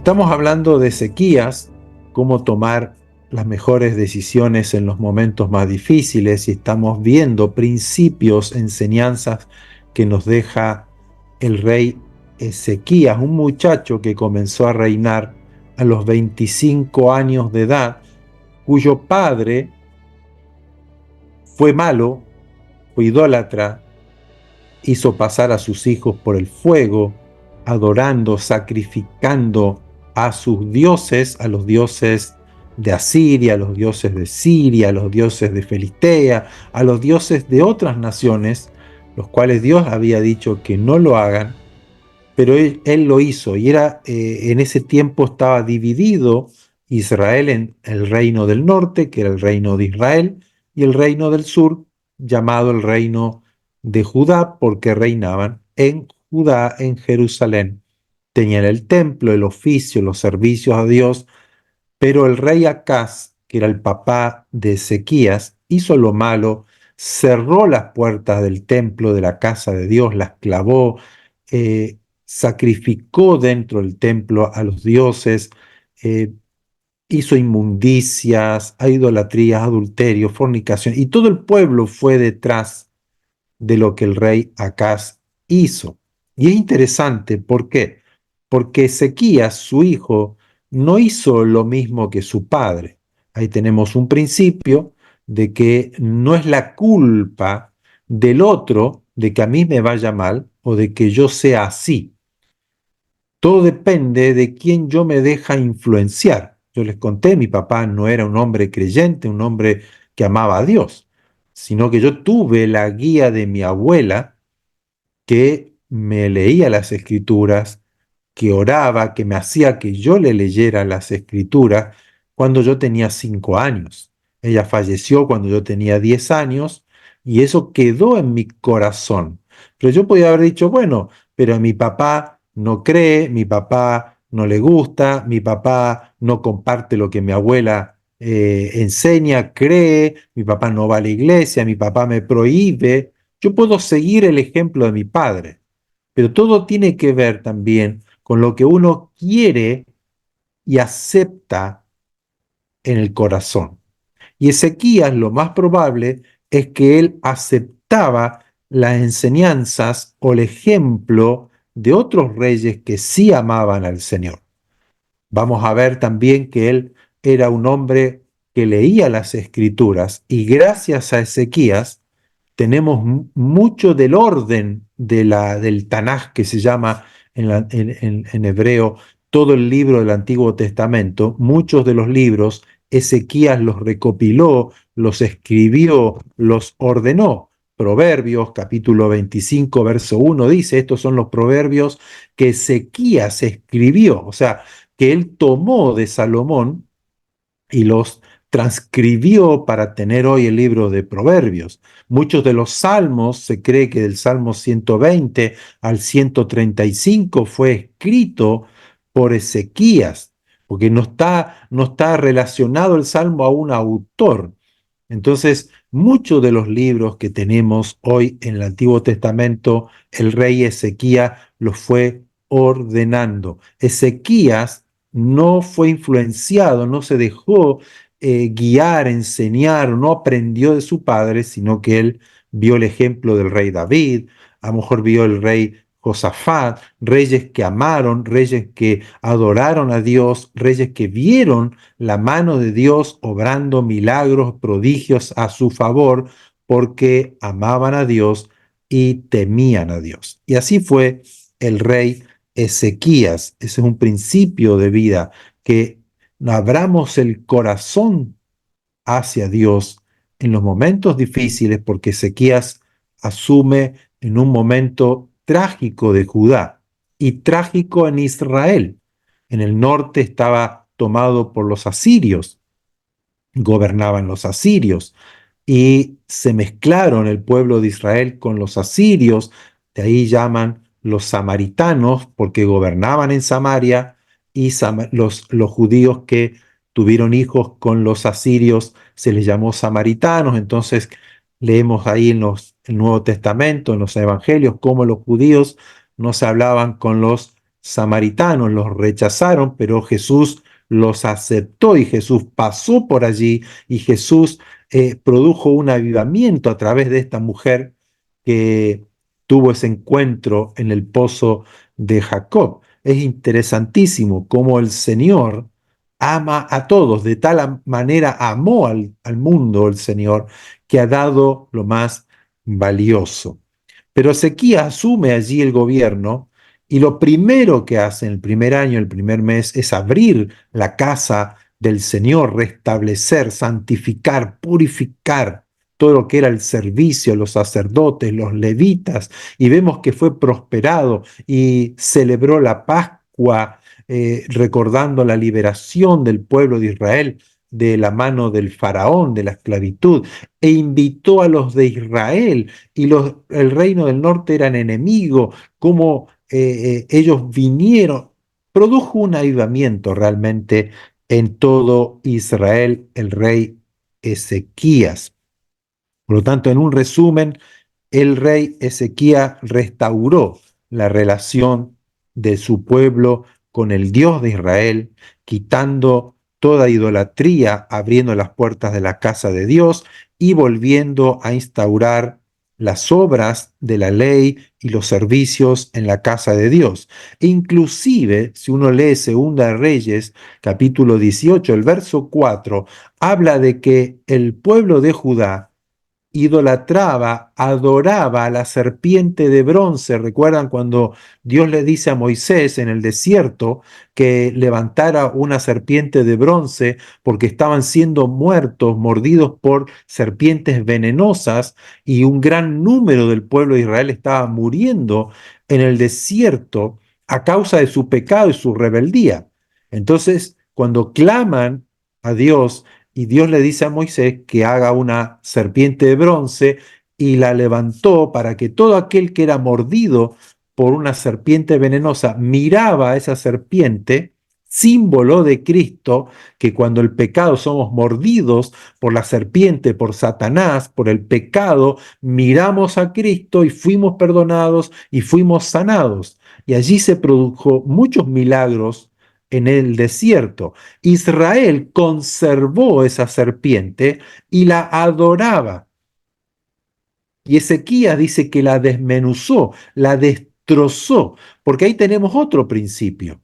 Estamos hablando de Ezequías, cómo tomar las mejores decisiones en los momentos más difíciles y estamos viendo principios, enseñanzas que nos deja el rey Ezequías, un muchacho que comenzó a reinar a los 25 años de edad, cuyo padre fue malo, fue idólatra, hizo pasar a sus hijos por el fuego, adorando, sacrificando a sus dioses, a los dioses de Asiria, a los dioses de Siria, a los dioses de Filistea, a los dioses de otras naciones, los cuales Dios había dicho que no lo hagan, pero él lo hizo y en ese tiempo estaba dividido Israel en el reino del norte, que era el reino de Israel, y el reino del sur, llamado el reino de Judá, porque reinaban en Judá, en Jerusalén. Tenían el templo, el oficio, los servicios a Dios, pero el rey Acaz, que era el papá de Ezequías, hizo lo malo, cerró las puertas del templo de la casa de Dios, las clavó, sacrificó dentro del templo a los dioses, eh, hizo inmundicias, idolatrías, adulterio, fornicación, y todo el pueblo fue detrás de lo que el rey Acaz hizo. Y es interesante, ¿por qué? Porque Ezequías, su hijo, no hizo lo mismo que su padre. Ahí tenemos un principio de que no es la culpa del otro de que a mí me vaya mal o de que yo sea así. Todo depende de quién yo me deja influenciar. Yo les conté, mi papá no era un hombre creyente, un hombre que amaba a Dios, sino que yo tuve la guía de mi abuela que me leía las escrituras, que oraba, que me hacía que yo le leyera las escrituras cuando yo tenía 5 años. Ella falleció cuando yo tenía 10 años y eso quedó en mi corazón. Pero yo podía haber dicho, bueno, pero mi papá no cree, mi papá no le gusta, mi papá no comparte lo que mi abuela enseña, cree, mi papá no va a la iglesia, mi papá me prohíbe. Yo puedo seguir el ejemplo de mi padre, pero todo tiene que ver también con lo que uno quiere y acepta en el corazón. Y Ezequías lo más probable es que él aceptaba las enseñanzas o el ejemplo de otros reyes que sí amaban al Señor. Vamos a ver también que él era un hombre que leía las escrituras y gracias a Ezequías tenemos mucho del orden del Tanaj, que se llama en hebreo todo el libro del Antiguo Testamento. Muchos de los libros Ezequías los recopiló, los escribió, los ordenó. Proverbios, capítulo 25, verso 1, dice, estos son los proverbios que Ezequías escribió, o sea, que él tomó de Salomón y los transcribió para tener hoy el libro de Proverbios. Muchos de los salmos, se cree que del Salmo 120 al 135 fue escrito por Ezequías, porque no está relacionado el salmo a un autor. Entonces, muchos de los libros que tenemos hoy en el Antiguo Testamento, el rey Ezequías los fue ordenando. Ezequías no fue influenciado, no se dejó guiar, enseñar, no aprendió de su padre, sino que él vio el ejemplo del rey David, a lo mejor vio el rey Josafat, reyes que amaron, reyes que adoraron a Dios, reyes que vieron la mano de Dios obrando milagros, prodigios a su favor, porque amaban a Dios y temían a Dios. Y así fue el rey Ezequías. Ese es un principio de vida, que abramos el corazón hacia Dios en los momentos difíciles, porque Ezequías asume en un momento trágico de Judá y trágico en Israel. En el norte estaba tomado por los asirios, gobernaban los asirios y se mezclaron el pueblo de Israel con los asirios, de ahí llaman los samaritanos porque gobernaban en Samaria y los judíos que tuvieron hijos con los asirios se les llamó samaritanos. Entonces leemos ahí en el Nuevo Testamento, en los evangelios, cómo los judíos no se hablaban con los samaritanos los rechazaron, pero Jesús los aceptó y Jesús pasó por allí y Jesús produjo un avivamiento a través de esta mujer que tuvo ese encuentro en el pozo de Jacob. Es interesantísimo cómo el Señor ama a todos, de tal manera amó al mundo el Señor, que ha dado lo más valioso. Pero Ezequías asume allí el gobierno y lo primero que hace en el primer año, el primer mes, es abrir la casa del Señor, restablecer, santificar, purificar todo lo que era el servicio, los sacerdotes, los levitas, y vemos que fue prosperado y celebró la Pascua, recordando la liberación del pueblo de Israel de la mano del faraón, de la esclavitud, e invitó a los de Israel, y el reino del norte eran enemigos, como ellos vinieron, produjo un avivamiento realmente en todo Israel el rey Ezequías. Por lo tanto, en un resumen, el rey Ezequías restauró la relación de su pueblo con el Dios de Israel, quitando toda idolatría, abriendo las puertas de la casa de Dios y volviendo a instaurar las obras de la ley y los servicios en la casa de Dios. E inclusive, si uno lee Segunda de Reyes, capítulo 18, el verso 4, habla de que el pueblo de Judá idolatraba, adoraba a la serpiente de bronce. ¿Recuerdan cuando Dios le dice a Moisés en el desierto que levantara una serpiente de bronce porque estaban siendo muertos, mordidos por serpientes venenosas, y un gran número del pueblo de Israel estaba muriendo en el desierto a causa de su pecado y su rebeldía? Entonces, cuando claman a Dios, y Dios le dice a Moisés que haga una serpiente de bronce, y la levantó para que todo aquel que era mordido por una serpiente venenosa miraba a esa serpiente, símbolo de Cristo, que cuando el pecado somos mordidos por la serpiente, por Satanás, por el pecado, miramos a Cristo y fuimos perdonados y fuimos sanados. Y allí se produjo muchos milagros en el desierto. Israel conservó esa serpiente y la adoraba. Y Ezequías dice que la desmenuzó, la destrozó, porque ahí tenemos otro principio,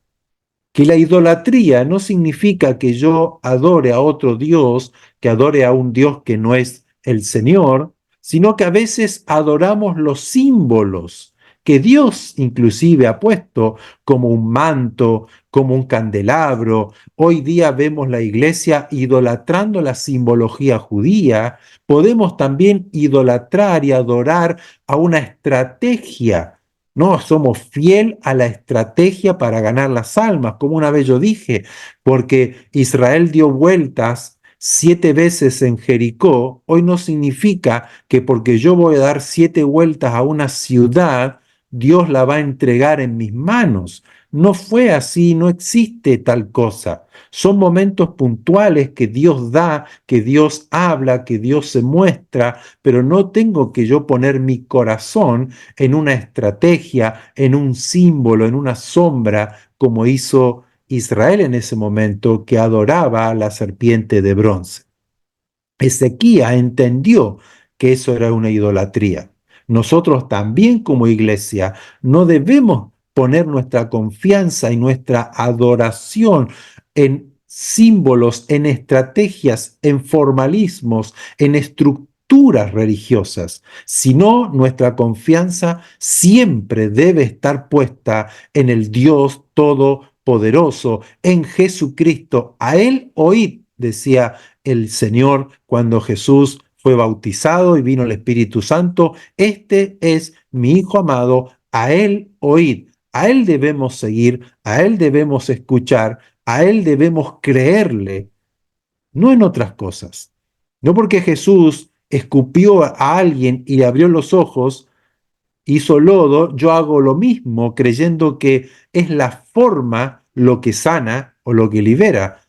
que la idolatría no significa que yo adore a otro Dios, que adore a un Dios que no es el Señor, sino que a veces adoramos los símbolos que Dios inclusive ha puesto, como un manto, como un candelabro. Hoy día vemos la iglesia idolatrando la simbología judía. Podemos también idolatrar y adorar a una estrategia. No, somos fiel a la estrategia para ganar las almas, como una vez yo dije, porque Israel dio vueltas 7 veces en Jericó. Hoy no significa que porque yo voy a dar 7 vueltas a una ciudad, Dios la va a entregar en mis manos. No fue así, no existe tal cosa. Son momentos puntuales que Dios da, que Dios habla, que Dios se muestra, pero no tengo que yo poner mi corazón en una estrategia, en un símbolo, en una sombra, como hizo Israel en ese momento, que adoraba a la serpiente de bronce. Ezequías entendió que eso era una idolatría. Nosotros también como iglesia no debemos poner nuestra confianza y nuestra adoración en símbolos, en estrategias, en formalismos, en estructuras religiosas, sino nuestra confianza siempre debe estar puesta en el Dios Todopoderoso, en Jesucristo. A Él oíd, decía el Señor cuando Jesús fue bautizado y vino el Espíritu Santo: este es mi Hijo amado, a Él oíd. A Él debemos seguir, a Él debemos escuchar, a Él debemos creerle, no en otras cosas. No porque Jesús escupió a alguien y le abrió los ojos, hizo lodo, yo hago lo mismo creyendo que es la forma lo que sana o lo que libera,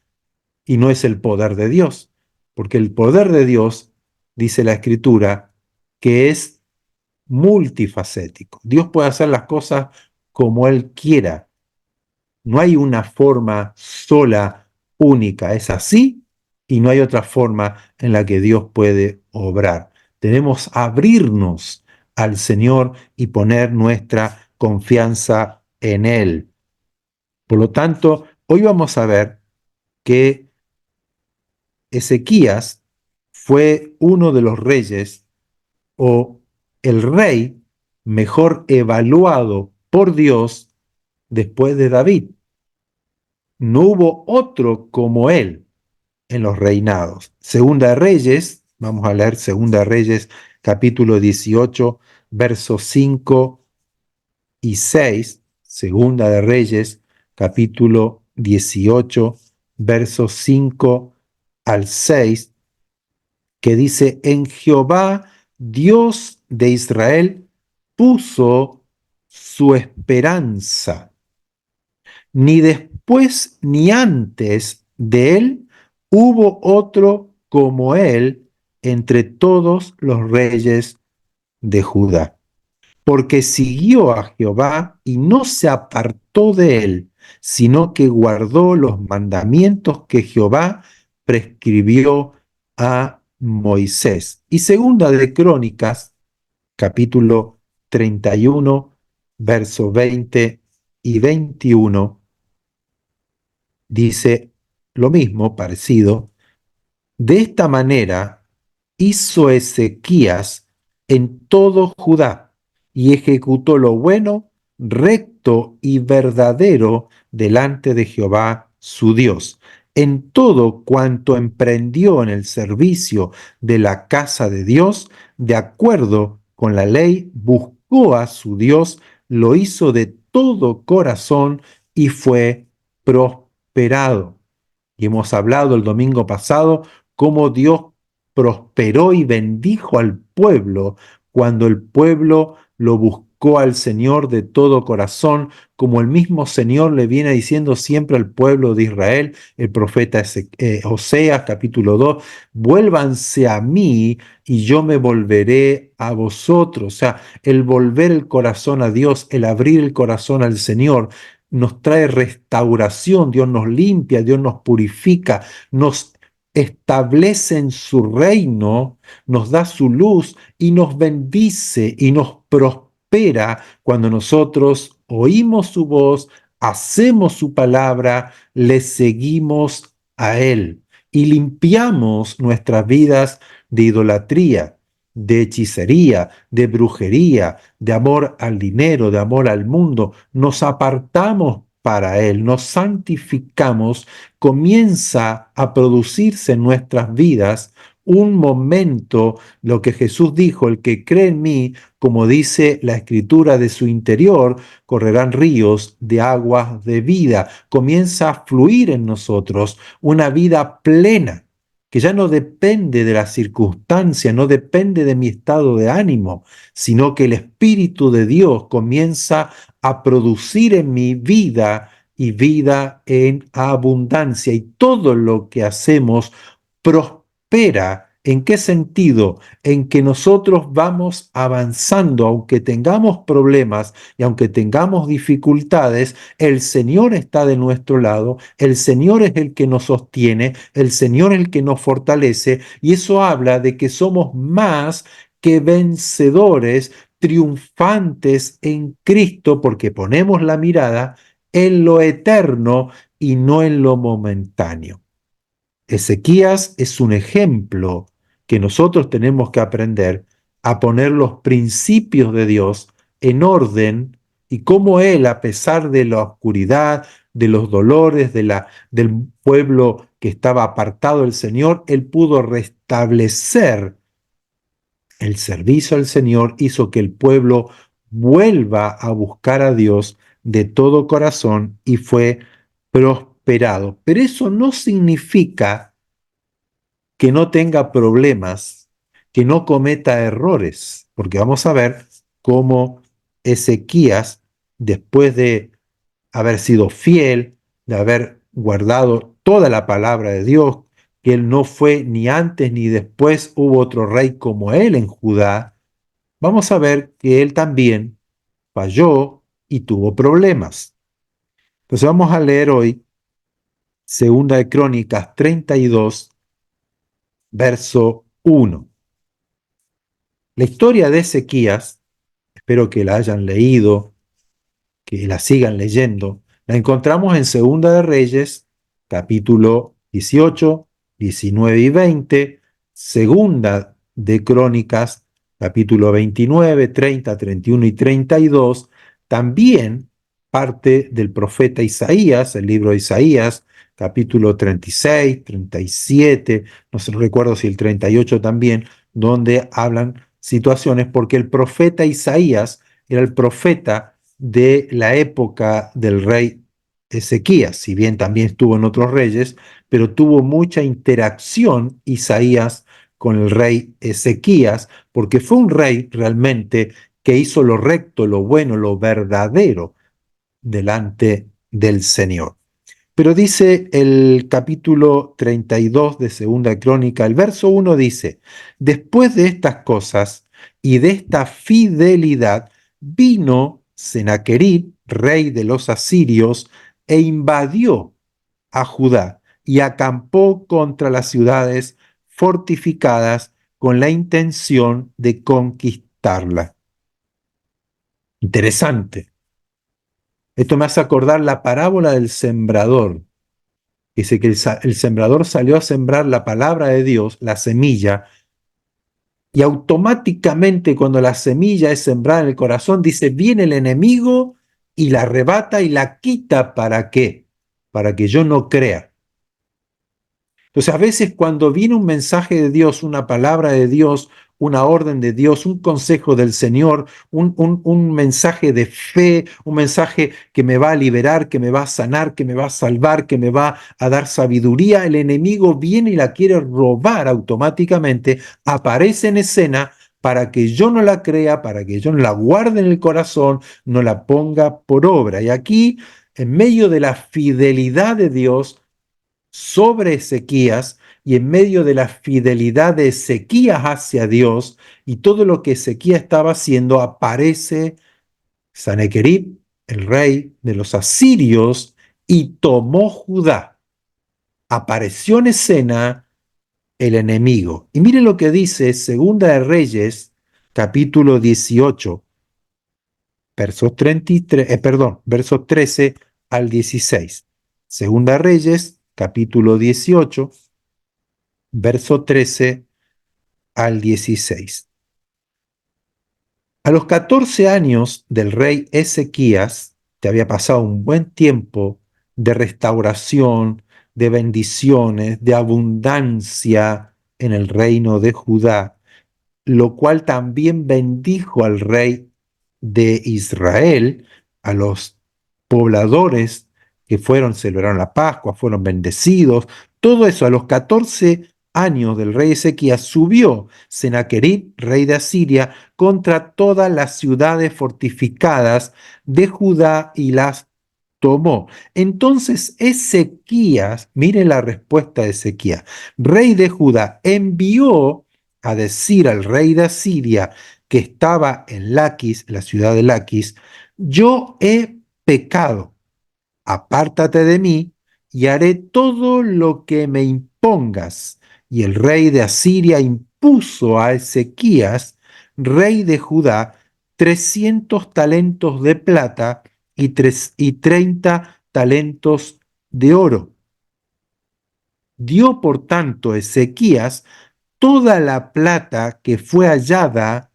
y no es el poder de Dios, porque el poder de Dios, dice la Escritura, que es multifacético. Dios puede hacer las cosas como Él quiera. No hay una forma sola, única. Es así y no hay otra forma en la que Dios puede obrar. Debemos abrirnos al Señor y poner nuestra confianza en Él. Por lo tanto, hoy vamos a ver que Ezequías fue uno de los reyes o el rey mejor evaluado por Dios después de David. No hubo otro como él en los reinados. Segunda de Reyes, vamos a leer Segunda de Reyes, capítulo 18, versos 5 y 6. Segunda de Reyes, capítulo 18, versos 5 al 6, que dice: en Jehová, Dios de Israel, puso su esperanza. Ni después ni antes de él hubo otro como él entre todos los reyes de Judá. Porque siguió a Jehová y no se apartó de él, sino que guardó los mandamientos que Jehová prescribió a Moisés. Y segunda de Crónicas, capítulo 31, verso 20 y 21, dice lo mismo, parecido. De esta manera hizo Ezequías en todo Judá y ejecutó lo bueno, recto y verdadero delante de Jehová su Dios. En todo cuanto emprendió en el servicio de la casa de Dios, de acuerdo con la ley, buscó a su Dios, lo hizo de todo corazón y fue prosperado. Y hemos hablado el domingo pasado cómo Dios prosperó y bendijo al pueblo cuando el pueblo lo buscó al Señor de todo corazón, como el mismo Señor le viene diciendo siempre al pueblo de Israel, el profeta Oseas capítulo 2: vuélvanse a mí y yo me volveré a vosotros. O sea, el volver el corazón a Dios, el abrir el corazón al Señor, nos trae restauración. Dios nos limpia, Dios nos purifica, nos establece en su reino, nos da su luz y nos bendice y nos prospera cuando nosotros oímos su voz, hacemos su palabra, le seguimos a Él y limpiamos nuestras vidas de idolatría, de hechicería, de brujería, de amor al dinero, de amor al mundo. Nos apartamos para Él, nos santificamos. Comienza a producirse en nuestras vidas un momento, lo que Jesús dijo: el que cree en mí, como dice la Escritura, de su interior correrán ríos de aguas de vida. Comienza a fluir en nosotros una vida plena, que ya no depende de las circunstancias, no depende de mi estado de ánimo, sino que el Espíritu de Dios comienza a producir en mi vida y vida en abundancia. Y todo lo que hacemos prospera. ¿En qué sentido? En que nosotros vamos avanzando, aunque tengamos problemas y aunque tengamos dificultades, el Señor está de nuestro lado, el Señor es el que nos sostiene, el Señor es el que nos fortalece, y eso habla de que somos más que vencedores, triunfantes en Cristo, porque ponemos la mirada en lo eterno y no en lo momentáneo. Ezequías es un ejemplo que nosotros tenemos que aprender a poner los principios de Dios en orden, y cómo él, a pesar de la oscuridad, de los dolores, del pueblo que estaba apartado del Señor, él pudo restablecer el servicio al Señor, hizo que el pueblo vuelva a buscar a Dios de todo corazón y fue prosperado. Pero eso no significa que no tenga problemas, que no cometa errores, porque vamos a ver cómo Ezequías, después de haber sido fiel, de haber guardado toda la palabra de Dios, que él no fue ni antes ni después hubo otro rey como él en Judá, vamos a ver que él también falló y tuvo problemas. Entonces vamos a leer hoy Segunda de Crónicas 32, verso 1. La historia de Ezequías, espero que la hayan leído, que la sigan leyendo, la encontramos en Segunda de Reyes, capítulo 18, 19 y 20, Segunda de Crónicas, capítulo 29, 30, 31 y 32, también parte del profeta Isaías, el libro de Isaías, capítulo 36, 37, no sé, no recuerdo si el 38 también, donde hablan situaciones, porque el profeta Isaías era el profeta de la época del rey Ezequías, si bien también estuvo en otros reyes, pero tuvo mucha interacción Isaías con el rey Ezequías, porque fue un rey realmente que hizo lo recto, lo bueno, lo verdadero delante del Señor. Pero dice el capítulo 32 de Segunda Crónica, el verso 1 dice, después de estas cosas y de esta fidelidad, vino Senaquerib, rey de los asirios, e invadió a Judá y acampó contra las ciudades fortificadas con la intención de conquistarla. Interesante. Esto me hace acordar la parábola del sembrador. Dice que el sembrador salió a sembrar la palabra de Dios, la semilla, y automáticamente cuando la semilla es sembrada en el corazón, dice, viene el enemigo y la arrebata y la quita. ¿Para qué? Para que yo no crea. Entonces, a veces cuando viene un mensaje de Dios, una palabra de Dios, una orden de Dios, un consejo del Señor, un mensaje de fe, un mensaje que me va a liberar, que me va a sanar, que me va a salvar, que me va a dar sabiduría, el enemigo viene y la quiere robar automáticamente, aparece en escena para que yo no la crea, para que yo no la guarde en el corazón, no la ponga por obra. Y aquí, en medio de la fidelidad de Dios, sobre Ezequías y en medio de la fidelidad de Ezequías hacia Dios y todo lo que Ezequías estaba haciendo, aparece Sanequerib, el rey de los asirios, y tomó Judá. Apareció en escena el enemigo. Y mire lo que dice Segunda de Reyes, capítulo 18, versos 33, versos 13 al 16. Segunda de Reyes, capítulo 18, verso 13 al 16. A los 14 años del rey Ezequías, que había pasado un buen tiempo de restauración, de bendiciones, de abundancia en el reino de Judá, lo cual también bendijo al rey de Israel, a los pobladores que fueron, celebraron la Pascua, fueron bendecidos, todo eso a los 14 años del rey Ezequías subió Senaquerib, rey de Asiria, contra todas las ciudades fortificadas de Judá y las tomó. Entonces Ezequías, mire la respuesta de Ezequías, rey de Judá, envió a decir al rey de Asiria que estaba en Laquis, la ciudad de Laquis, yo he pecado, apártate de mí y haré todo lo que me impongas. Y el rey de Asiria impuso a Ezequías, rey de Judá, 300 talentos de plata y 30 talentos de oro. Dio por tanto Ezequías toda la plata que fue hallada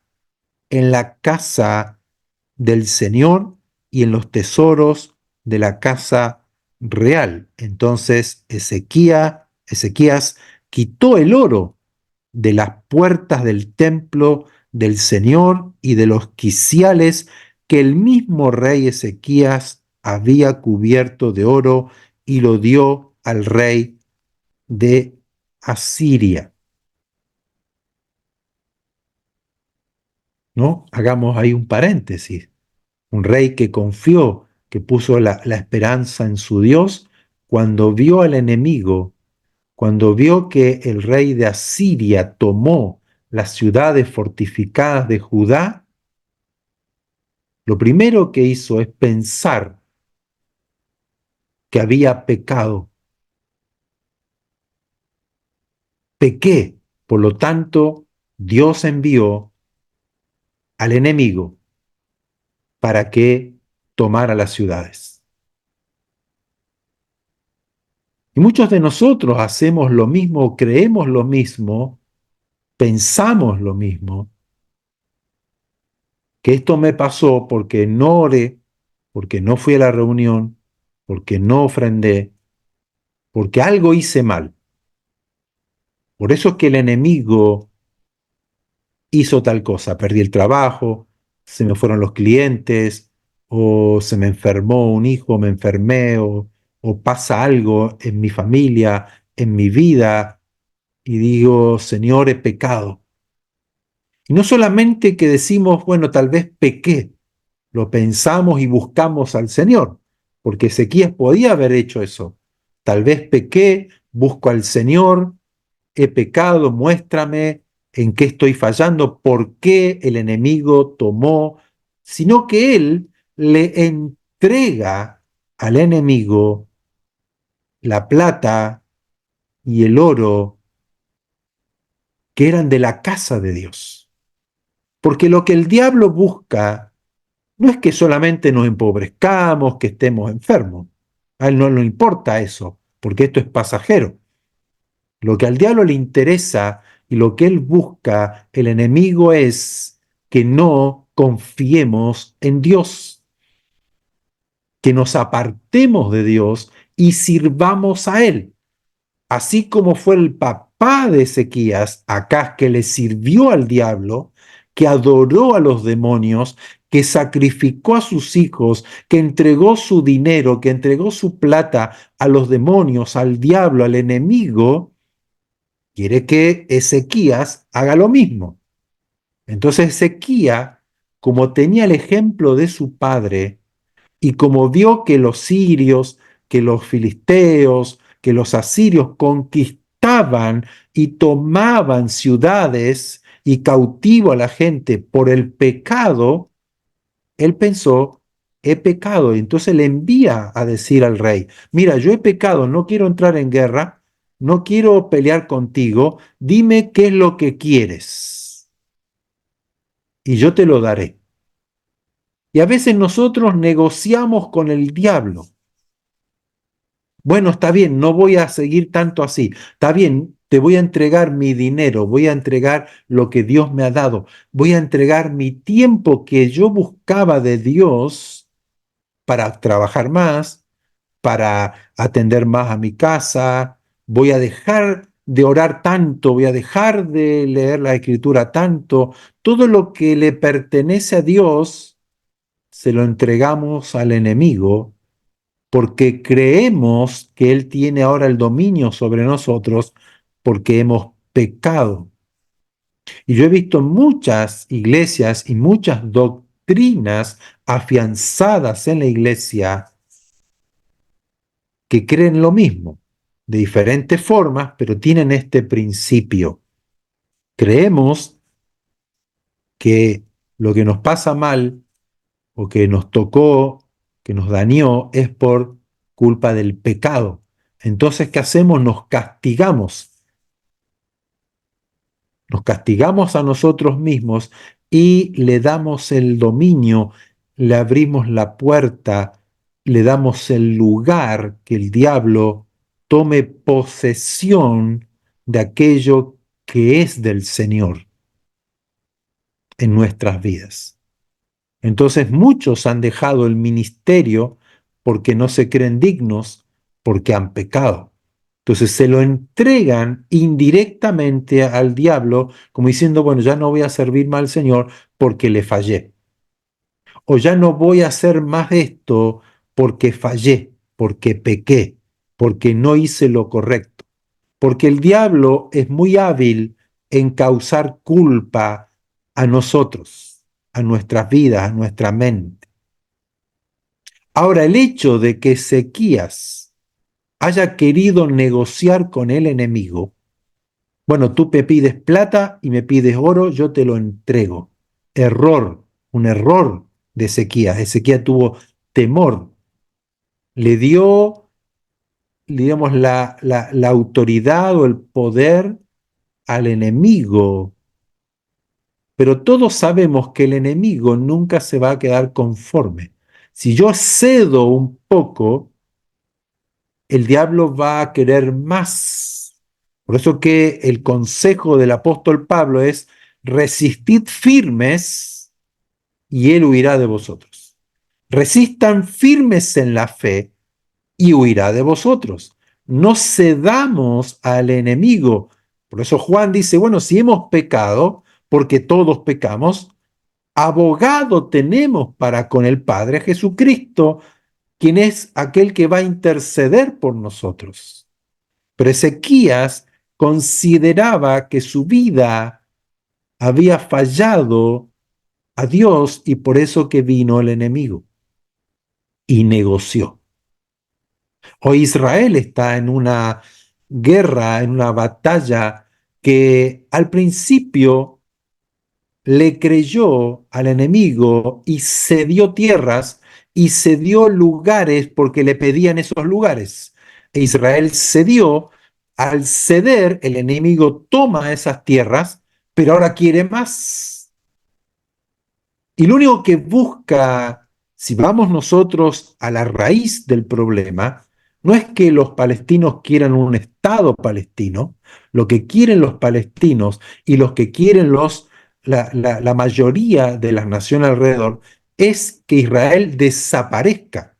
en la casa del Señor y en los tesoros de la casa real. Entonces Ezequías quitó el oro de las puertas del templo del Señor y de los quiciales que el mismo rey Ezequías había cubierto de oro y lo dio al rey de Asiria. ¿No? Hagamos ahí un paréntesis. Un rey que confió, que puso la esperanza en su Dios, cuando vio al enemigo, cuando vio que el rey de Asiria tomó las ciudades fortificadas de Judá, lo primero que hizo es pensar que había pecado. Pequé, por lo tanto, Dios envió al enemigo para que tomara las ciudades. Y muchos de nosotros hacemos lo mismo, creemos lo mismo, pensamos lo mismo, que esto me pasó porque no oré, porque no fui a la reunión, porque no ofrendé, porque algo hice mal. Por eso es que el enemigo hizo tal cosa, perdí el trabajo, se me fueron los clientes, o se me enfermó un hijo, me enfermé, o pasa algo en mi familia, en mi vida, y digo, Señor, he pecado. Y no solamente que decimos, bueno, tal vez pequé, lo pensamos y buscamos al Señor, porque Ezequías podía haber hecho eso. Tal vez pequé, busco al Señor, he pecado, muéstrame en qué estoy fallando, por qué el enemigo tomó, sino que él le entrega al enemigo la plata y el oro que eran de la casa de Dios. Porque lo que el diablo busca no es que solamente nos empobrezcamos, que estemos enfermos. A él no le importa eso, porque esto es pasajero. Lo que al diablo le interesa y lo que él busca, el enemigo, es que no confiemos en Dios, que nos apartemos de Dios y sirvamos a Él. Así como fue el papá de Ezequías, Acaz, que le sirvió al diablo, que adoró a los demonios, que sacrificó a sus hijos, que entregó su dinero, que entregó su plata a los demonios, al diablo, al enemigo, quiere que Ezequías haga lo mismo. Entonces Ezequías, como tenía el ejemplo de su padre, y como vio que los sirios, que los filisteos, que los asirios conquistaban y tomaban ciudades y cautivo a la gente por el pecado, él pensó, he pecado. Y entonces le envía a decir al rey, mira, yo he pecado, no quiero entrar en guerra, no quiero pelear contigo, dime qué es lo que quieres y yo te lo daré. Y a veces nosotros negociamos con el diablo. Bueno, está bien, no voy a seguir tanto así. Está bien, te voy a entregar mi dinero, voy a entregar lo que Dios me ha dado, voy a entregar mi tiempo que yo buscaba de Dios para trabajar más, para atender más a mi casa, voy a dejar de orar tanto, voy a dejar de leer la escritura tanto. Todo lo que le pertenece a Dios se lo entregamos al enemigo porque creemos que Él tiene ahora el dominio sobre nosotros porque hemos pecado. Y yo he visto muchas iglesias y muchas doctrinas afianzadas en la iglesia que creen lo mismo, de diferentes formas, pero tienen este principio. Creemos que lo que nos pasa mal o que nos tocó, que nos dañó, es por culpa del pecado. Entonces, ¿qué hacemos? Nos castigamos. Nos castigamos a nosotros mismos y le damos el dominio, le abrimos la puerta, le damos el lugar que el diablo tome posesión de aquello que es del Señor en nuestras vidas. Entonces muchos han dejado el ministerio porque no se creen dignos, porque han pecado. Entonces se lo entregan indirectamente al diablo, como diciendo, bueno, ya no voy a servir más al Señor porque le fallé. O ya no voy a hacer más esto porque fallé, porque pequé, porque no hice lo correcto. Porque el diablo es muy hábil en causar culpa a nosotros, a nuestras vidas, a nuestra mente. Ahora, el hecho de que Ezequías haya querido negociar con el enemigo, bueno, tú me pides plata y me pides oro, yo te lo entrego. Error, un error de Ezequías. Ezequías tuvo temor, le dio digamos, la autoridad o el poder al enemigo. Pero todos sabemos que el enemigo nunca se va a quedar conforme. Si yo cedo un poco, el diablo va a querer más. Por eso que el consejo del apóstol Pablo es: resistid firmes y él huirá de vosotros. Resistan firmes en la fe y huirá de vosotros. No cedamos al enemigo. Por eso Juan dice, bueno, si hemos pecado, porque todos pecamos, abogado tenemos para con el Padre, Jesucristo, quien es aquel que va a interceder por nosotros. Pero Ezequías consideraba que su vida había fallado a Dios y por eso que vino el enemigo y negoció. Hoy Israel está en una guerra, en una batalla que al principio le creyó al enemigo y cedió tierras y cedió lugares porque le pedían esos lugares. E Israel cedió. Al ceder, el enemigo toma esas tierras, pero ahora quiere más. Y lo único que busca, si vamos nosotros a la raíz del problema, no es que los palestinos quieran un Estado palestino. Lo que quieren los palestinos y los que quieren la mayoría de las naciones alrededor es que Israel desaparezca.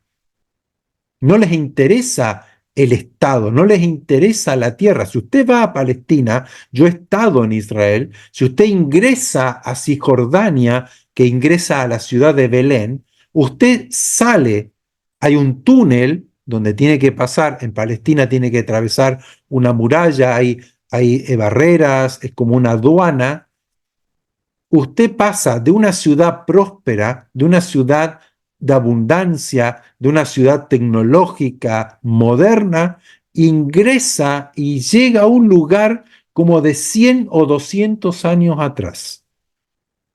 No les interesa el Estado, no les interesa la tierra. Si usted va a Palestina, yo he estado en Israel, si usted ingresa a Cisjordania, que ingresa a la ciudad de Belén, usted sale, hay un túnel donde tiene que pasar, en Palestina tiene que atravesar una muralla, hay barreras, es como una aduana. Usted pasa de una ciudad próspera, de una ciudad de abundancia, de una ciudad tecnológica, moderna, ingresa y llega a un lugar como de 100 o 200 años atrás.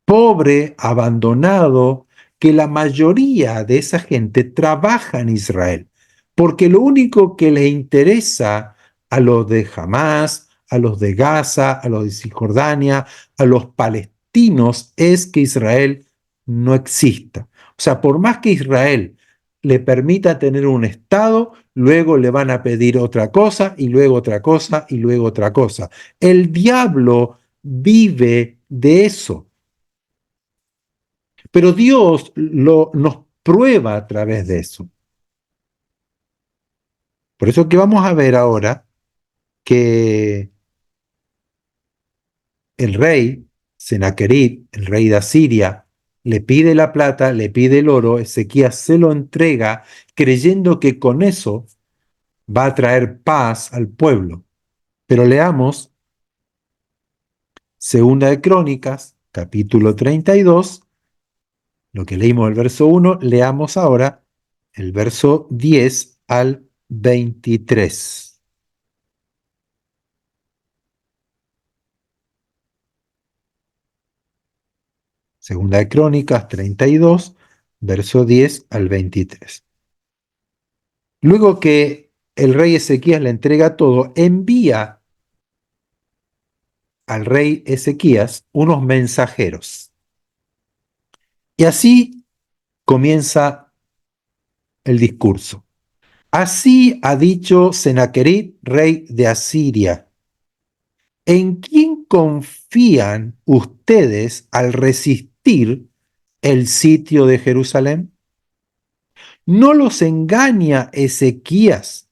Pobre, abandonado, que la mayoría de esa gente trabaja en Israel, porque lo único que les interesa a los de Hamas, a los de Gaza, a los de Cisjordania, a los palestinos, es que Israel no exista. O sea, por más que Israel le permita tener un Estado, luego le van a pedir otra cosa y luego otra cosa y luego otra cosa. El diablo vive de eso. Pero Dios nos prueba a través de eso. Por eso que vamos a ver ahora que el rey Senaquerib, el rey de Asiria, le pide la plata, le pide el oro, Ezequías se lo entrega creyendo que con eso va a traer paz al pueblo. Pero leamos Segunda de Crónicas, capítulo 32, lo que leímos el verso 1, leamos ahora el verso 10 al 23. Segunda de Crónicas 32, verso 10 al 23. Luego que el rey Ezequías le entrega todo, envía al rey Ezequías unos mensajeros. Y así comienza el discurso. Así ha dicho Senaquerib, rey de Asiria. ¿En quién confían ustedes al resistir el sitio de Jerusalén? ¿No los engaña Ezequías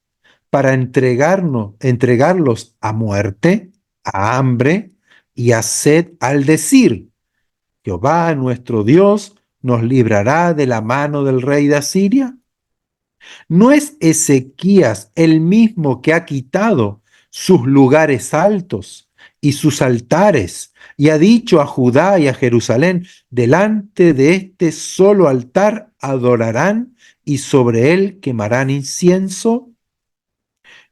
para entregarlos a muerte, a hambre y a sed al decir: Jehová nuestro Dios nos librará de la mano del rey de Asiria? ¿No es Ezequías el mismo que ha quitado sus lugares altos y sus altares y ha dicho a Judá y a Jerusalén: delante de este solo altar adorarán y sobre él quemarán incienso?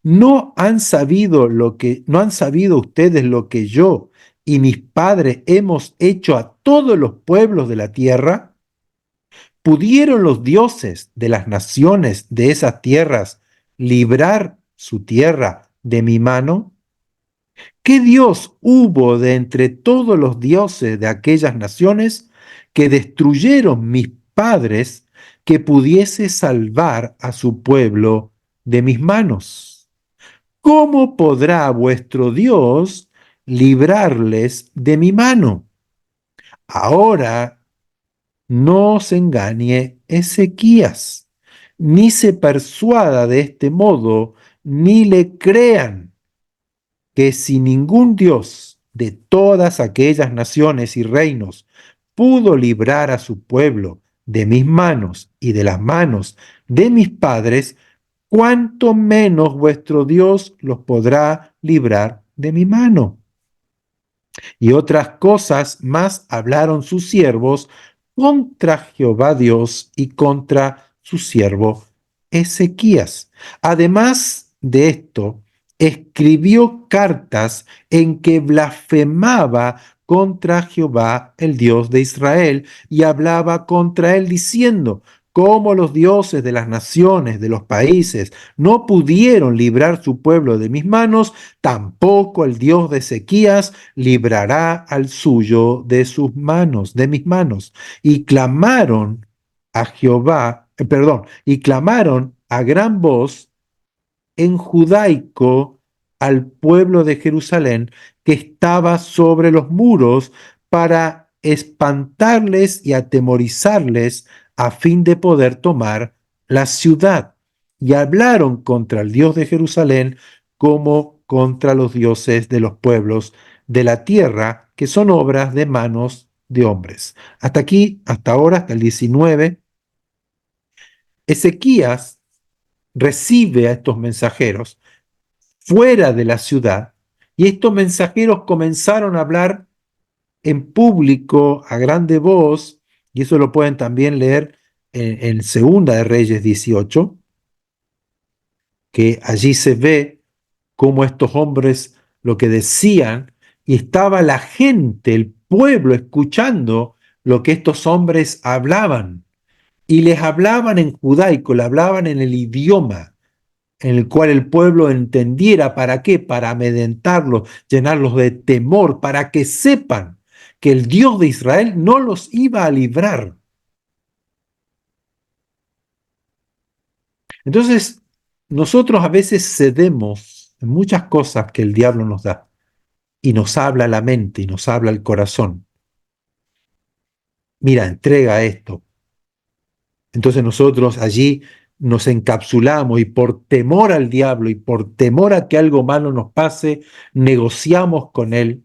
¿No han sabido ustedes lo que yo y mis padres hemos hecho a todos los pueblos de la tierra? ¿Pudieron los dioses de las naciones de esas tierras librar su tierra de mi mano? ¿Qué Dios hubo de entre todos los dioses de aquellas naciones que destruyeron mis padres que pudiese salvar a su pueblo de mis manos? ¿Cómo podrá vuestro Dios librarles de mi mano? Ahora no se engañe Ezequías, ni se persuada de este modo, ni le crean que si ningún Dios de todas aquellas naciones y reinos pudo librar a su pueblo de mis manos y de las manos de mis padres, cuánto menos vuestro Dios los podrá librar de mi mano. Y otras cosas más hablaron sus siervos contra Jehová Dios y contra su siervo Ezequías. Además de esto, escribió cartas en que blasfemaba contra Jehová, el Dios de Israel, y hablaba contra él diciendo: como los dioses de las naciones, de los países, no pudieron librar su pueblo de mis manos, tampoco el Dios de Ezequías librará al suyo de sus manos, de mis manos. Y clamaron a Jehová, y clamaron a gran voz en judaico al pueblo de Jerusalén que estaba sobre los muros para espantarles y atemorizarles a fin de poder tomar la ciudad. Y hablaron contra el Dios de Jerusalén como contra los dioses de los pueblos de la tierra, que son obras de manos de hombres. Hasta aquí, hasta ahora, hasta el 19, Ezequías recibe a estos mensajeros fuera de la ciudad, y estos mensajeros comenzaron a hablar en público a grande voz, y eso lo pueden también leer en Segunda de Reyes 18, que allí se ve cómo estos hombres lo que decían, y estaba la gente, el pueblo, escuchando lo que estos hombres hablaban, y les hablaban en judaico, le hablaban en el idioma en el cual el pueblo entendiera. ¿Para qué? Para amedrentarlos, llenarlos de temor, para que sepan que el Dios de Israel no los iba a librar. Entonces, nosotros a veces cedemos en muchas cosas que el diablo nos da y nos habla la mente y nos habla el corazón. Mira, entrega esto. Entonces nosotros allí nos encapsulamos y por temor al diablo y por temor a que algo malo nos pase, negociamos con él.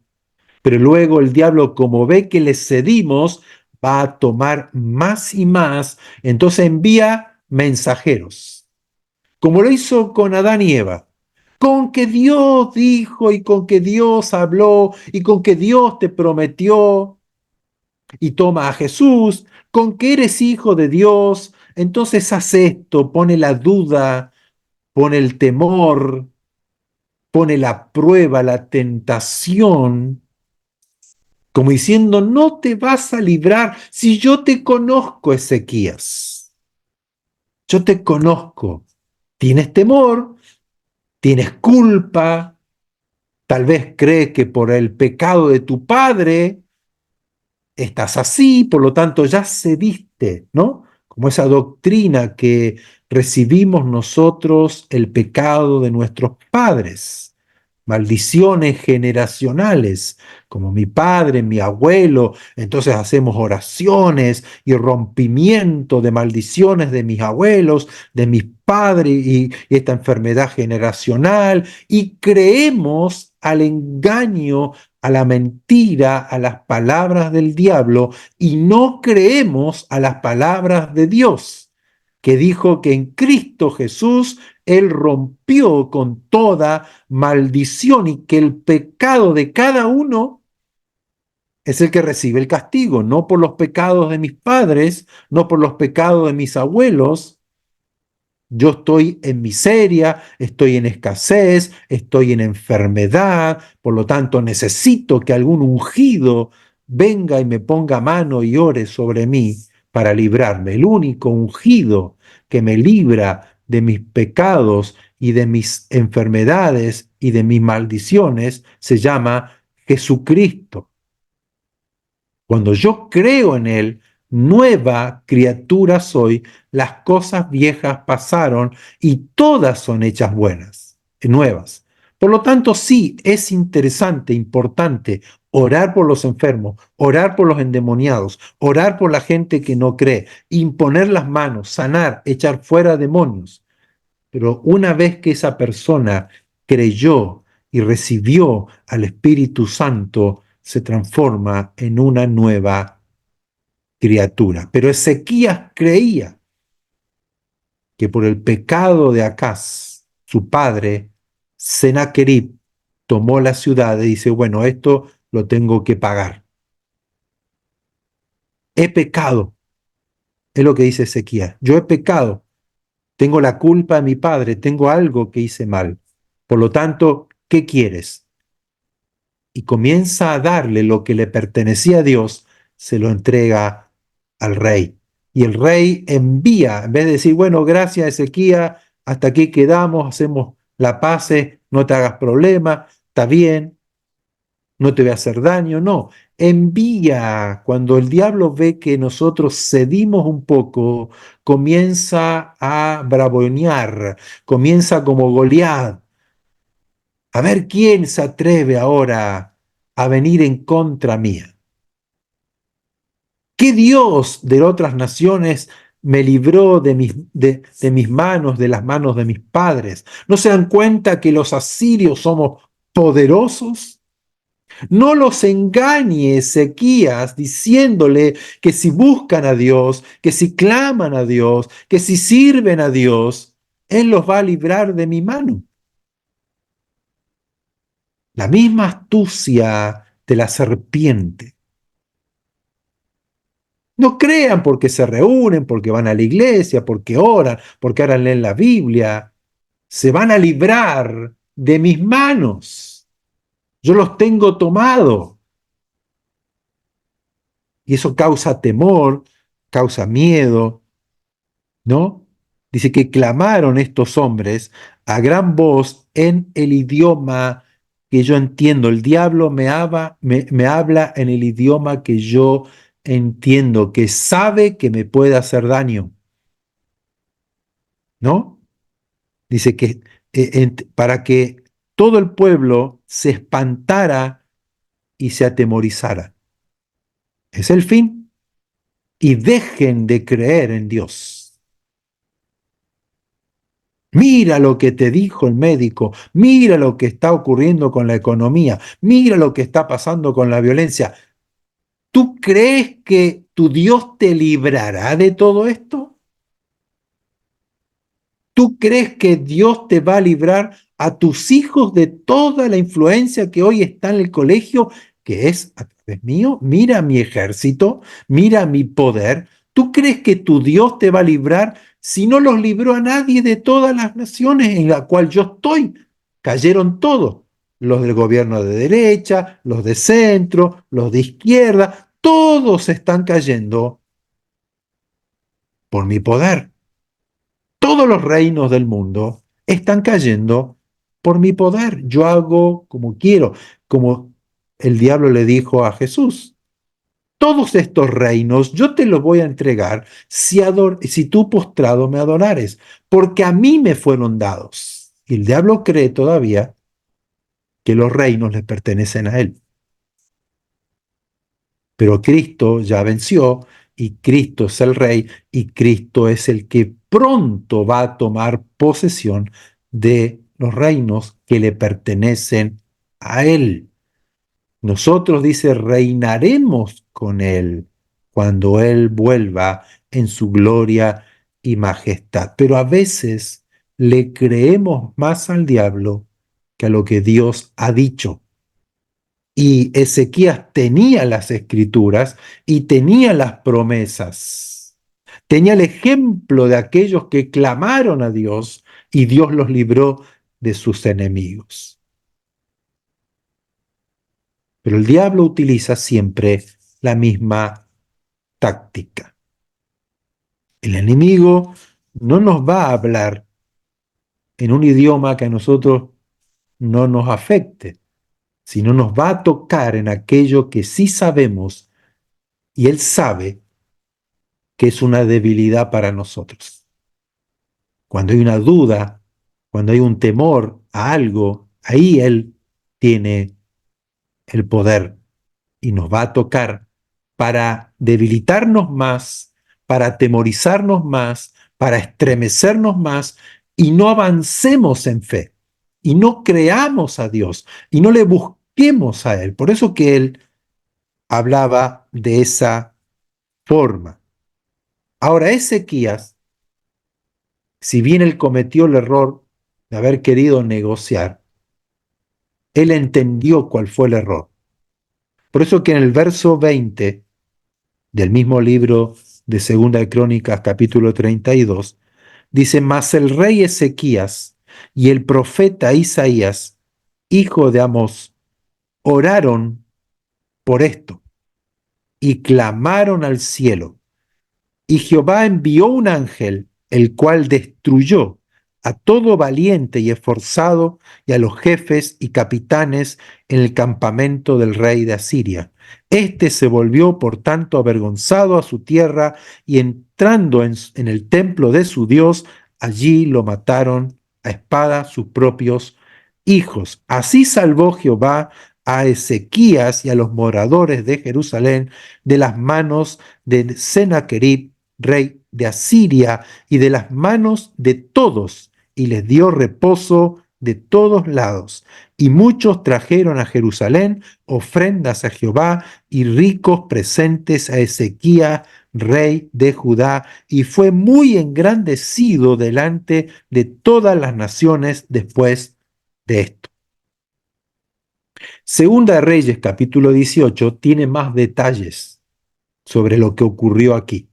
Pero luego el diablo, como ve que le cedimos, va a tomar más y más, entonces envía mensajeros, como lo hizo con Adán y Eva, con que Dios dijo y con que Dios habló y con que Dios te prometió, y toma a Jesús, con que eres hijo de Dios, entonces haz esto, pone la duda, pone el temor, pone la prueba, la tentación, como diciendo: no te vas a librar si yo te conozco, Ezequías. Yo te conozco. Tienes temor, tienes culpa, tal vez crees que por el pecado de tu padre estás así, por lo tanto ya cediste, ¿no? Como esa doctrina que recibimos nosotros el pecado de nuestros padres, maldiciones generacionales, como mi padre, mi abuelo, entonces hacemos oraciones y rompimiento de maldiciones de mis abuelos, de mis padres y esta enfermedad generacional, y creemos al engaño, a la mentira, a las palabras del diablo, y no creemos a las palabras de Dios, que dijo que en Cristo Jesús Él rompió con toda maldición y que el pecado de cada uno es el que recibe el castigo, no por los pecados de mis padres, no por los pecados de mis abuelos. Yo estoy en miseria, estoy en escasez, estoy en enfermedad, por lo tanto necesito que algún ungido venga y me ponga mano y ore sobre mí para librarme. El único ungido que me libra de mis pecados y de mis enfermedades y de mis maldiciones se llama Jesucristo. Cuando yo creo en Él, nueva criatura soy, las cosas viejas pasaron y todas son hechas buenas, nuevas. Por lo tanto, sí, es interesante, importante orar por los enfermos, orar por los endemoniados, orar por la gente que no cree, imponer las manos, sanar, echar fuera demonios. Pero una vez que esa persona creyó y recibió al Espíritu Santo, se transforma en una nueva criatura. Pero Ezequías creía que por el pecado de Acaz, su padre, Sennacherib, tomó la ciudad y dice, bueno, esto lo tengo que pagar. He pecado, es lo que dice Ezequías. Yo he pecado, tengo la culpa de mi padre, tengo algo que hice mal. Por lo tanto, ¿qué quieres? Y comienza a darle lo que le pertenecía a Dios, se lo entrega al rey. Y el rey envía, en vez de decir, bueno, gracias Ezequías, hasta aquí quedamos, hacemos la paz, no te hagas problema, está bien, no te voy a hacer daño, no. Envía, cuando el diablo ve que nosotros cedimos un poco, comienza a bravuconear, comienza como Goliat. A ver quién se atreve ahora a venir en contra mía. ¿Qué Dios de otras naciones me libró de mis manos, de las manos de mis padres? ¿No se dan cuenta que los asirios somos poderosos? No los engañe Ezequías diciéndole que si buscan a Dios, que si claman a Dios, que si sirven a Dios, Él los va a librar de mi mano. La misma astucia de la serpiente. No crean porque se reúnen, porque van a la iglesia, porque oran, porque ahora leen la Biblia. Se van a librar de mis manos. Yo los tengo tomado. Y eso causa temor, causa miedo, ¿no? Dice que clamaron estos hombres a gran voz en el idioma que yo entiendo. El diablo me habla en el idioma que yo entiendo, que sabe que me puede hacer daño, ¿no? Dice que para que todo el pueblo se espantara y se atemorizara. Es el fin. Y dejen de creer en Dios. Mira lo que te dijo el médico, mira lo que está ocurriendo con la economía, mira lo que está pasando con la violencia. ¿Tú crees que tu Dios te librará de todo esto? ¿Tú crees que Dios te va a librar a tus hijos de toda la influencia que hoy está en el colegio, que es a través mío? Mira mi ejército, mira mi poder. ¿Tú crees que tu Dios te va a librar si no los libró a nadie de todas las naciones en la cual yo estoy? Cayeron todos, los del gobierno de derecha, los de centro, los de izquierda, todos están cayendo por mi poder. Todos los reinos del mundo están cayendo por mi poder. Yo hago como quiero, como el diablo le dijo a Jesús. Todos estos reinos yo te los voy a entregar si tú postrado me adorares, porque a mí me fueron dados. Y el diablo cree todavía que los reinos le pertenecen a él. Pero Cristo ya venció y Cristo es el Rey y Cristo es el que pronto va a tomar posesión de los reinos que le pertenecen a Él. Nosotros, dice, reinaremos con Él cuando Él vuelva en su gloria y majestad. Pero a veces le creemos más al diablo que a lo que Dios ha dicho. Y Ezequías tenía las escrituras y tenía las promesas. Tenía el ejemplo de aquellos que clamaron a Dios y Dios los libró de sus enemigos. Pero el diablo utiliza siempre la misma táctica. El enemigo no nos va a hablar en un idioma que a nosotros no nos afecte, sino nos va a tocar en aquello que sí sabemos y Él sabe que es una debilidad para nosotros. Cuando hay una duda, cuando hay un temor a algo, ahí Él tiene el poder y nos va a tocar para debilitarnos más, para atemorizarnos más, para estremecernos más y no avancemos en fe y no creamos a Dios y no le busquemos a Él. Por eso que Él hablaba de esa forma. Ahora, Ezequías, si bien él cometió el error de haber querido negociar, él entendió cuál fue el error. Por eso que en el verso 20 del mismo libro de Segunda de Crónicas, capítulo 32, dice: Mas el rey Ezequías y el profeta Isaías, hijo de Amós, oraron por esto y clamaron al cielo. Y Jehová envió un ángel, el cual destruyó a todo valiente y esforzado y a los jefes y capitanes en el campamento del rey de Asiria. Este se volvió por tanto avergonzado a su tierra y entrando en el templo de su Dios, allí lo mataron a espada sus propios hijos. Así salvó Jehová a Ezequías y a los moradores de Jerusalén de las manos de Sennacherib, rey de Asiria, y de las manos de todos, y les dio reposo de todos lados. Y muchos trajeron a Jerusalén ofrendas a Jehová y ricos presentes a Ezequías, rey de Judá, y fue muy engrandecido delante de todas las naciones después de esto. Segunda de Reyes, capítulo 18, tiene más detalles sobre lo que ocurrió aquí.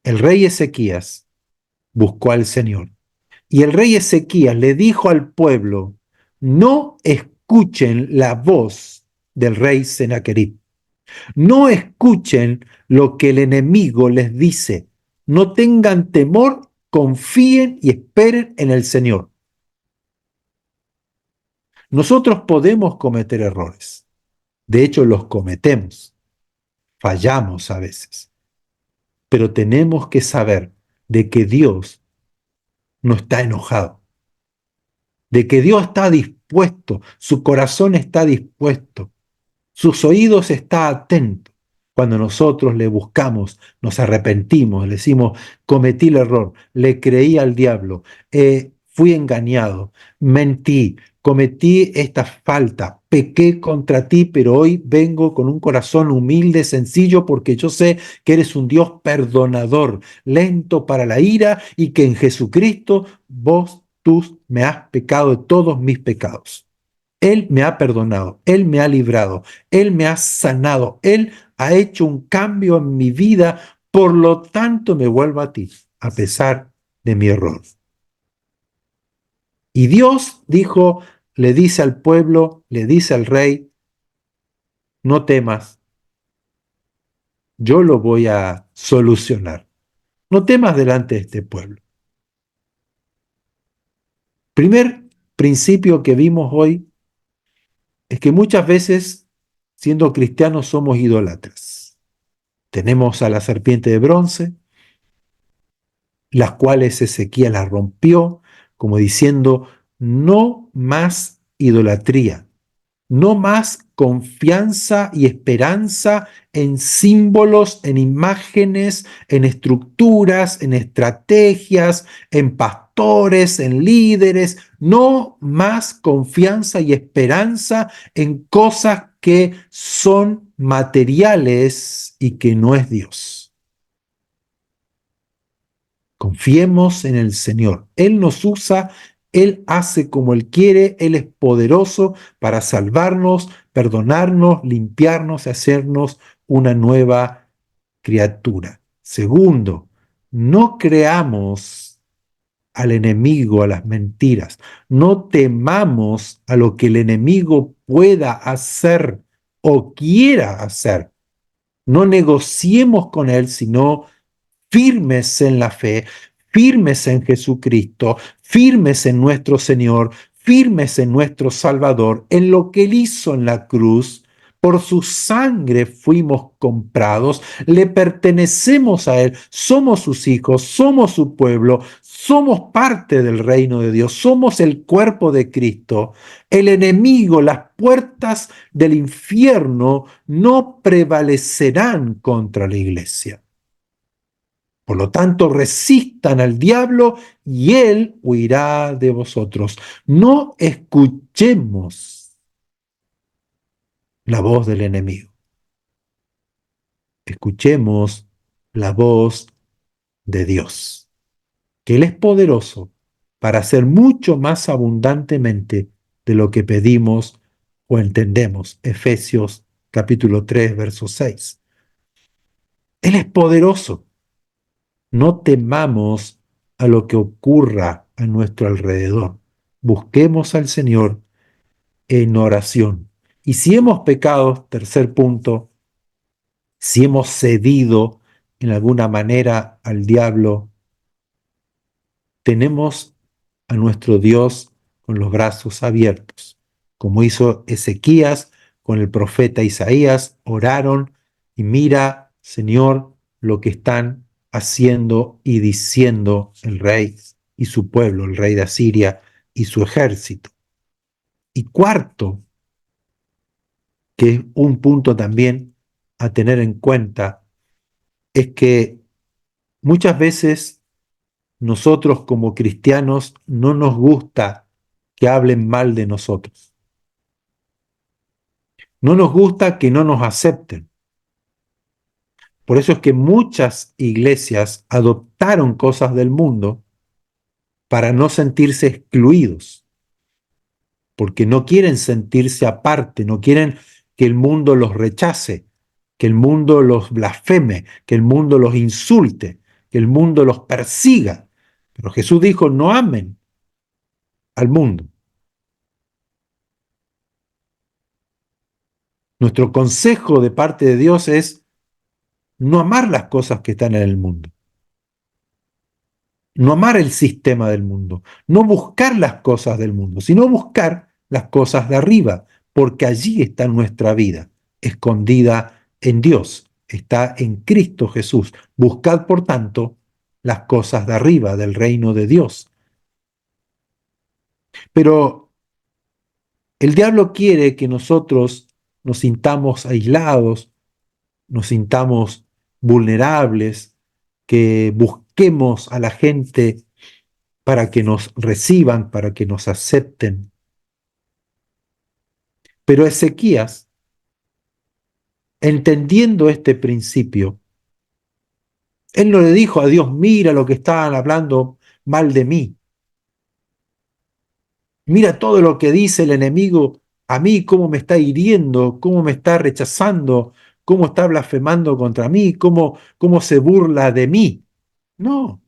El rey Ezequías buscó al Señor. Y el rey Ezequías le dijo al pueblo: no escuchen la voz del rey Sennacherib. No escuchen lo que el enemigo les dice. No tengan temor, confíen y esperen en el Señor. Nosotros podemos cometer errores. De hecho, los cometemos. Fallamos a veces. Pero tenemos que saber de que Dios no está enojado, de que Dios está dispuesto, su corazón está dispuesto, sus oídos está atento. Cuando nosotros le buscamos, nos arrepentimos, le decimos: cometí el error, le creí al diablo, fui engañado, mentí, cometí esta falta, pequé contra ti, pero hoy vengo con un corazón humilde, sencillo, porque yo sé que eres un Dios perdonador, lento para la ira, y que en Jesucristo tú me has pecado de todos mis pecados. Él me ha perdonado, Él me ha librado, Él me ha sanado, Él ha hecho un cambio en mi vida, por lo tanto me vuelvo a ti, a pesar de mi error. Y Dios dijo, le dice al pueblo, le dice al rey: no temas, yo lo voy a solucionar. No temas delante de este pueblo. Primer principio que vimos hoy es que muchas veces, siendo cristianos, somos idólatras. Tenemos a la serpiente de bronce, las cuales Ezequías las rompió, como diciendo: no más idolatría, no más confianza y esperanza en símbolos, en imágenes, en estructuras, en estrategias, en pastores, en líderes, no más confianza y esperanza en cosas que son materiales y que no es Dios. Confiemos en el Señor. Él nos usa, Él hace como Él quiere, Él es poderoso para salvarnos, perdonarnos, limpiarnos y hacernos una nueva criatura. Segundo, no creamos al enemigo, a las mentiras. No temamos a lo que el enemigo pueda hacer o quiera hacer. No negociemos con él, sino firmes en la fe, firmes en Jesucristo, firmes en nuestro Señor, firmes en nuestro Salvador, en lo que Él hizo en la cruz. Por su sangre fuimos comprados, le pertenecemos a Él, somos sus hijos, somos su pueblo, somos parte del reino de Dios, somos el cuerpo de Cristo. El enemigo, las puertas del infierno no prevalecerán contra la iglesia. Por lo tanto, resistan al diablo y él huirá de vosotros. No escuchemos la voz del enemigo. Escuchemos la voz de Dios, que Él es poderoso para hacer mucho más abundantemente de lo que pedimos o entendemos. Efesios capítulo 3, verso 6. Él es poderoso. No temamos a lo que ocurra a nuestro alrededor. Busquemos al Señor en oración. Y si hemos pecado, tercer punto, si hemos cedido en alguna manera al diablo, tenemos a nuestro Dios con los brazos abiertos, como hizo Ezequías con el profeta Isaías. Oraron y mira, Señor, lo que están haciendo y diciendo el rey y su pueblo, el rey de Asiria y su ejército. Y cuarto, que es un punto también a tener en cuenta, es que muchas veces nosotros como cristianos no nos gusta que hablen mal de nosotros. No nos gusta que no nos acepten. Por eso es que muchas iglesias adoptaron cosas del mundo para no sentirse excluidos, porque no quieren sentirse aparte, no quieren que el mundo los rechace, que el mundo los blasfeme, que el mundo los insulte, que el mundo los persiga. Pero Jesús dijo, no amen al mundo. Nuestro consejo de parte de Dios es no amar las cosas que están en el mundo, no amar el sistema del mundo, no buscar las cosas del mundo, sino buscar las cosas de arriba, porque allí está nuestra vida, escondida en Dios, está en Cristo Jesús. Buscad, por tanto, las cosas de arriba, del reino de Dios. Pero el diablo quiere que nosotros nos sintamos aislados, nos sintamos vulnerables, que busquemos a la gente para que nos reciban, para que nos acepten. Pero Ezequías, entendiendo este principio, él no le dijo a Dios, mira lo que estaban hablando mal de mí, mira todo lo que dice el enemigo a mí, cómo me está hiriendo, cómo me está rechazando, cómo está blasfemando contra mí, cómo se burla de mí. No.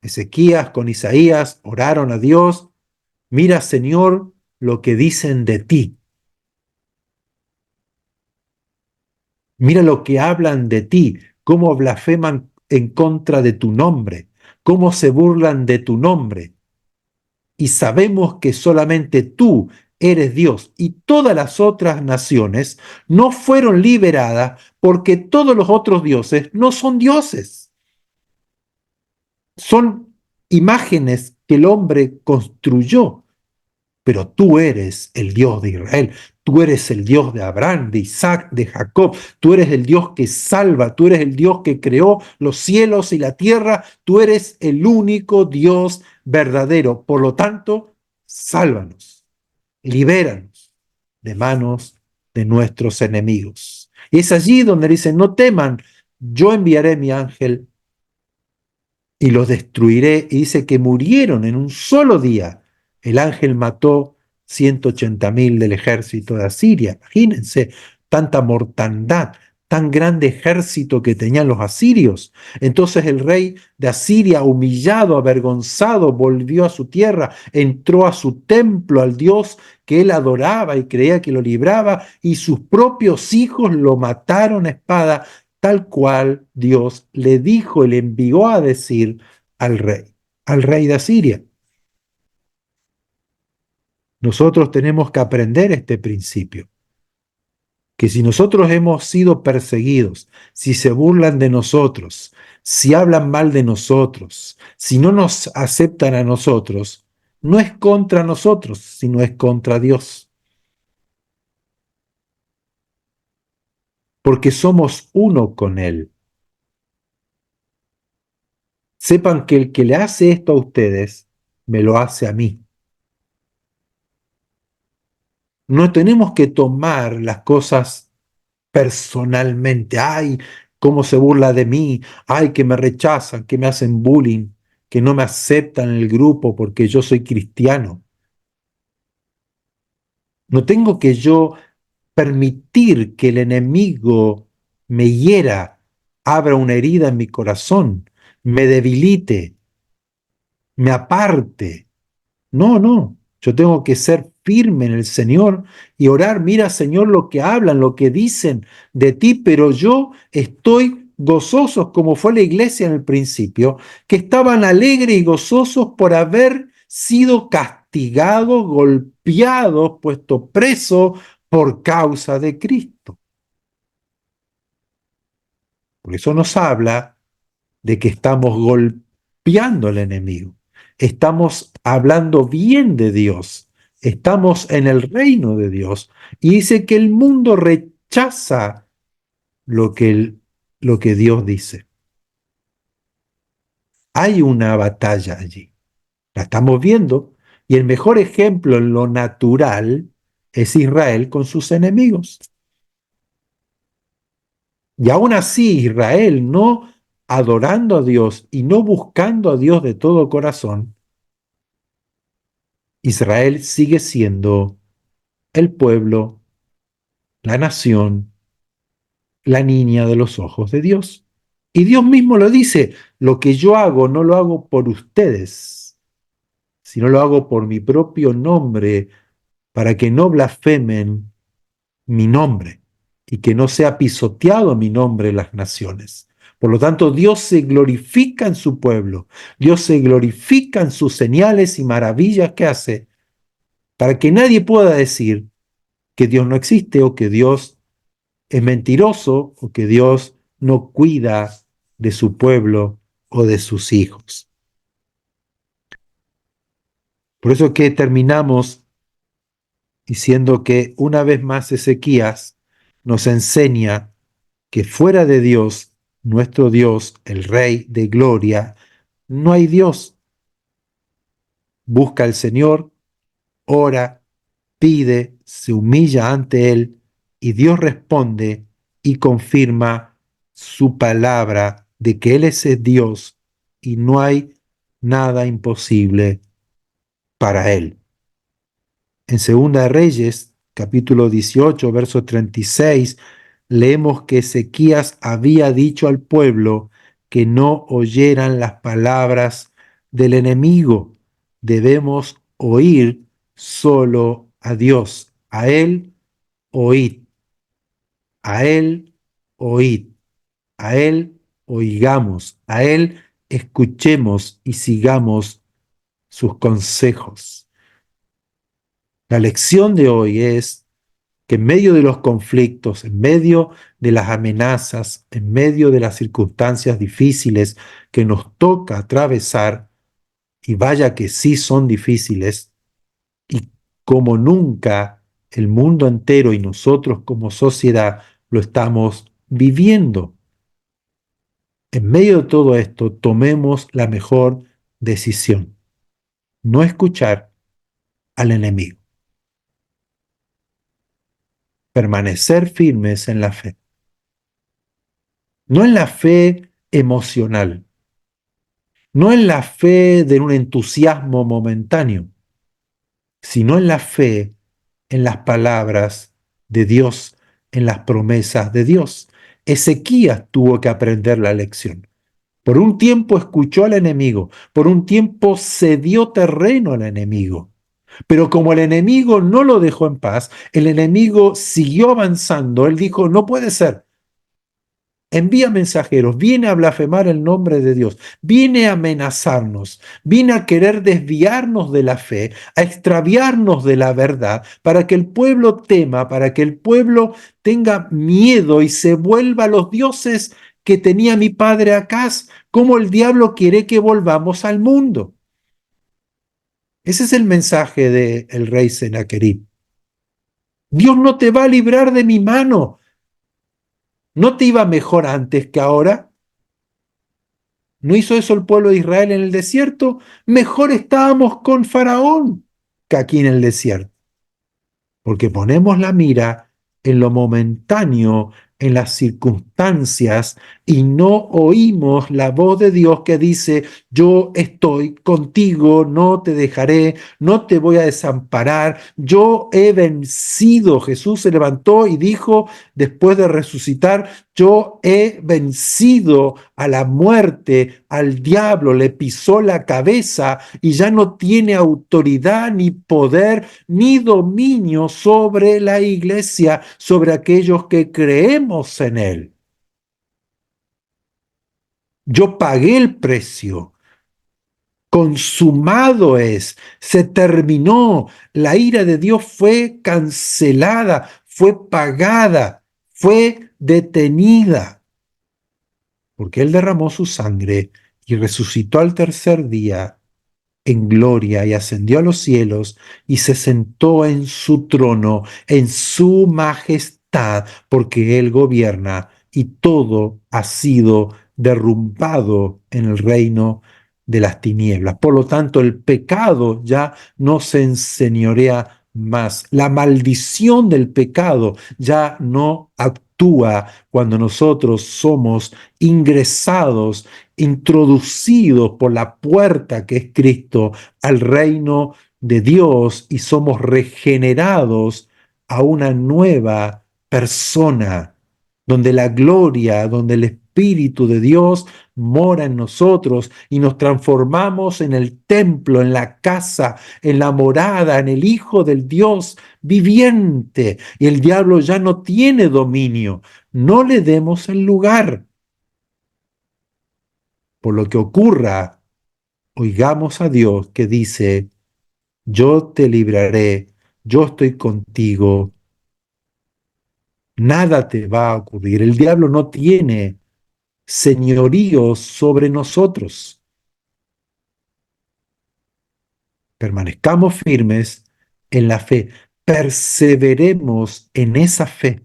Ezequías con Isaías oraron a Dios, mira, Señor, lo que dicen de ti. Mira lo que hablan de ti, cómo blasfeman en contra de tu nombre, cómo se burlan de tu nombre. Y sabemos que solamente tú eres Dios y todas las otras naciones no fueron liberadas porque todos los otros dioses no son dioses. Son imágenes que el hombre construyó. Pero tú eres el Dios de Israel, tú eres el Dios de Abraham, de Isaac, de Jacob, tú eres el Dios que salva, tú eres el Dios que creó los cielos y la tierra, tú eres el único Dios verdadero. Por lo tanto, sálvanos, libéranos de manos de nuestros enemigos. Y es allí donde dicen, no teman, yo enviaré mi ángel y los destruiré. Y dice que murieron en un solo día. El ángel mató 180.000 del ejército de Asiria. Imagínense tanta mortandad, tan grande ejército que tenían los asirios. Entonces el rey de Asiria, humillado, avergonzado, volvió a su tierra, entró a su templo, al Dios que él adoraba y creía que lo libraba, y sus propios hijos lo mataron a espada. tal cual Dios le dijo y le envió a decir al rey de Asiria. Nosotros tenemos que aprender este principio, que si nosotros hemos sido perseguidos, si se burlan de nosotros, si hablan mal de nosotros, si no nos aceptan a nosotros, no es contra nosotros, sino es contra Dios, porque somos uno con Él. Sepan que el que le hace esto a ustedes, me lo hace a mí. No tenemos que tomar las cosas personalmente. Ay, cómo se burla de mí. Ay, que me rechazan, que me hacen bullying, que no me aceptan en el grupo porque yo soy cristiano. No tengo que yo permitir que el enemigo me hiera, abra una herida en mi corazón, me debilite, me aparte. No, no. Yo tengo que ser firme en el Señor y orar. Mira, Señor, lo que hablan, lo que dicen de ti, pero yo estoy gozosos como fue la iglesia en el principio, que estaban alegres y gozosos por haber sido castigados, golpeados, puestos presos por causa de Cristo. Por eso nos habla de que estamos golpeando al enemigo. Estamos hablando bien de Dios. Estamos en el reino de Dios. Y dice que el mundo rechaza lo que Dios dice. Hay una batalla allí. La estamos viendo. Y el mejor ejemplo en lo natural es Israel con sus enemigos. Y aún así Israel, no adorando a Dios y no buscando a Dios de todo corazón, Israel sigue siendo el pueblo, la nación, la niña de los ojos de Dios. Y Dios mismo lo dice, lo que yo hago no lo hago por ustedes, sino lo hago por mi propio nombre, para que no blasfemen mi nombre y que no sea pisoteado mi nombre en las naciones. Por lo tanto, Dios se glorifica en su pueblo, Dios se glorifica en sus señales y maravillas que hace, para que nadie pueda decir que Dios no existe o que Dios es mentiroso o que Dios no cuida de su pueblo o de sus hijos. Por eso que terminamos diciendo que una vez más Ezequías nos enseña que fuera de Dios, nuestro Dios, el Rey de Gloria, no hay Dios. Busca al Señor, ora, pide, se humilla ante Él y Dios responde y confirma su palabra de que Él es el Dios y no hay nada imposible para Él. En Segunda de Reyes, capítulo 18, verso 36, leemos que Ezequías había dicho al pueblo que no oyeran las palabras del enemigo. Debemos oír solo a Dios. A Él oíd, a Él oíd, a Él oigamos, a Él escuchemos y sigamos sus consejos. La lección de hoy es que en medio de los conflictos, en medio de las amenazas, en medio de las circunstancias difíciles que nos toca atravesar, y vaya que sí son difíciles, y como nunca el mundo entero y nosotros como sociedad lo estamos viviendo. En medio de todo esto, tomemos la mejor decisión, no escuchar al enemigo, permanecer firmes en la fe, no en la fe emocional, no en la fe de un entusiasmo momentáneo, sino en la fe en las palabras de Dios, en las promesas de Dios. Ezequías tuvo que aprender la lección. Por un tiempo escuchó al enemigo, por un tiempo cedió terreno al enemigo. Pero como el enemigo no lo dejó en paz, el enemigo siguió avanzando, él dijo, no puede ser. envía mensajeros, viene a blasfemar el nombre de Dios, viene a amenazarnos, viene a querer desviarnos de la fe, a extraviarnos de la verdad, para que el pueblo tema, para que el pueblo tenga miedo y se vuelva a los dioses que tenía mi padre Acaz, como el diablo quiere que volvamos al mundo. Ese es el mensaje del rey Sennacherib. Dios no te va a librar de mi mano. ¿No te iba mejor antes que ahora? ¿No hizo eso el pueblo de Israel en el desierto? Mejor estábamos con Faraón que aquí en el desierto, porque ponemos la mira en lo momentáneo, en las circunstancias, y no oímos la voz de Dios que dice, yo estoy contigo, no te dejaré, no te voy a desamparar, yo he vencido. Jesús se levantó y dijo, después de resucitar, yo he vencido a la muerte, al diablo, le pisó la cabeza y ya no tiene autoridad ni poder ni dominio sobre la iglesia, sobre aquellos que creemos en él. Yo pagué el precio. Consumado es, se terminó, la ira de Dios fue cancelada, fue pagada, fue detenida, porque Él derramó su sangre y resucitó al tercer día en gloria y ascendió a los cielos y se sentó en su trono, en su majestad, porque Él gobierna y todo ha sido derrumbado en el reino de las tinieblas. Por lo tanto, el pecado ya no se enseñorea más. La maldición del pecado ya no actúa cuando nosotros somos ingresados, introducidos por la puerta que es Cristo al reino de Dios y somos regenerados a una nueva persona, donde la gloria, donde el Espíritu de Dios mora en nosotros y nos transformamos en el templo, en la casa, en la morada, en el Hijo del Dios viviente. Y el diablo ya no tiene dominio. No le demos el lugar. Por lo que ocurra, oigamos a Dios que dice, yo te libraré, yo estoy contigo, nada te va a ocurrir. El diablo no tiene señorío sobre nosotros. Permanezcamos firmes en la fe, perseveremos en esa fe,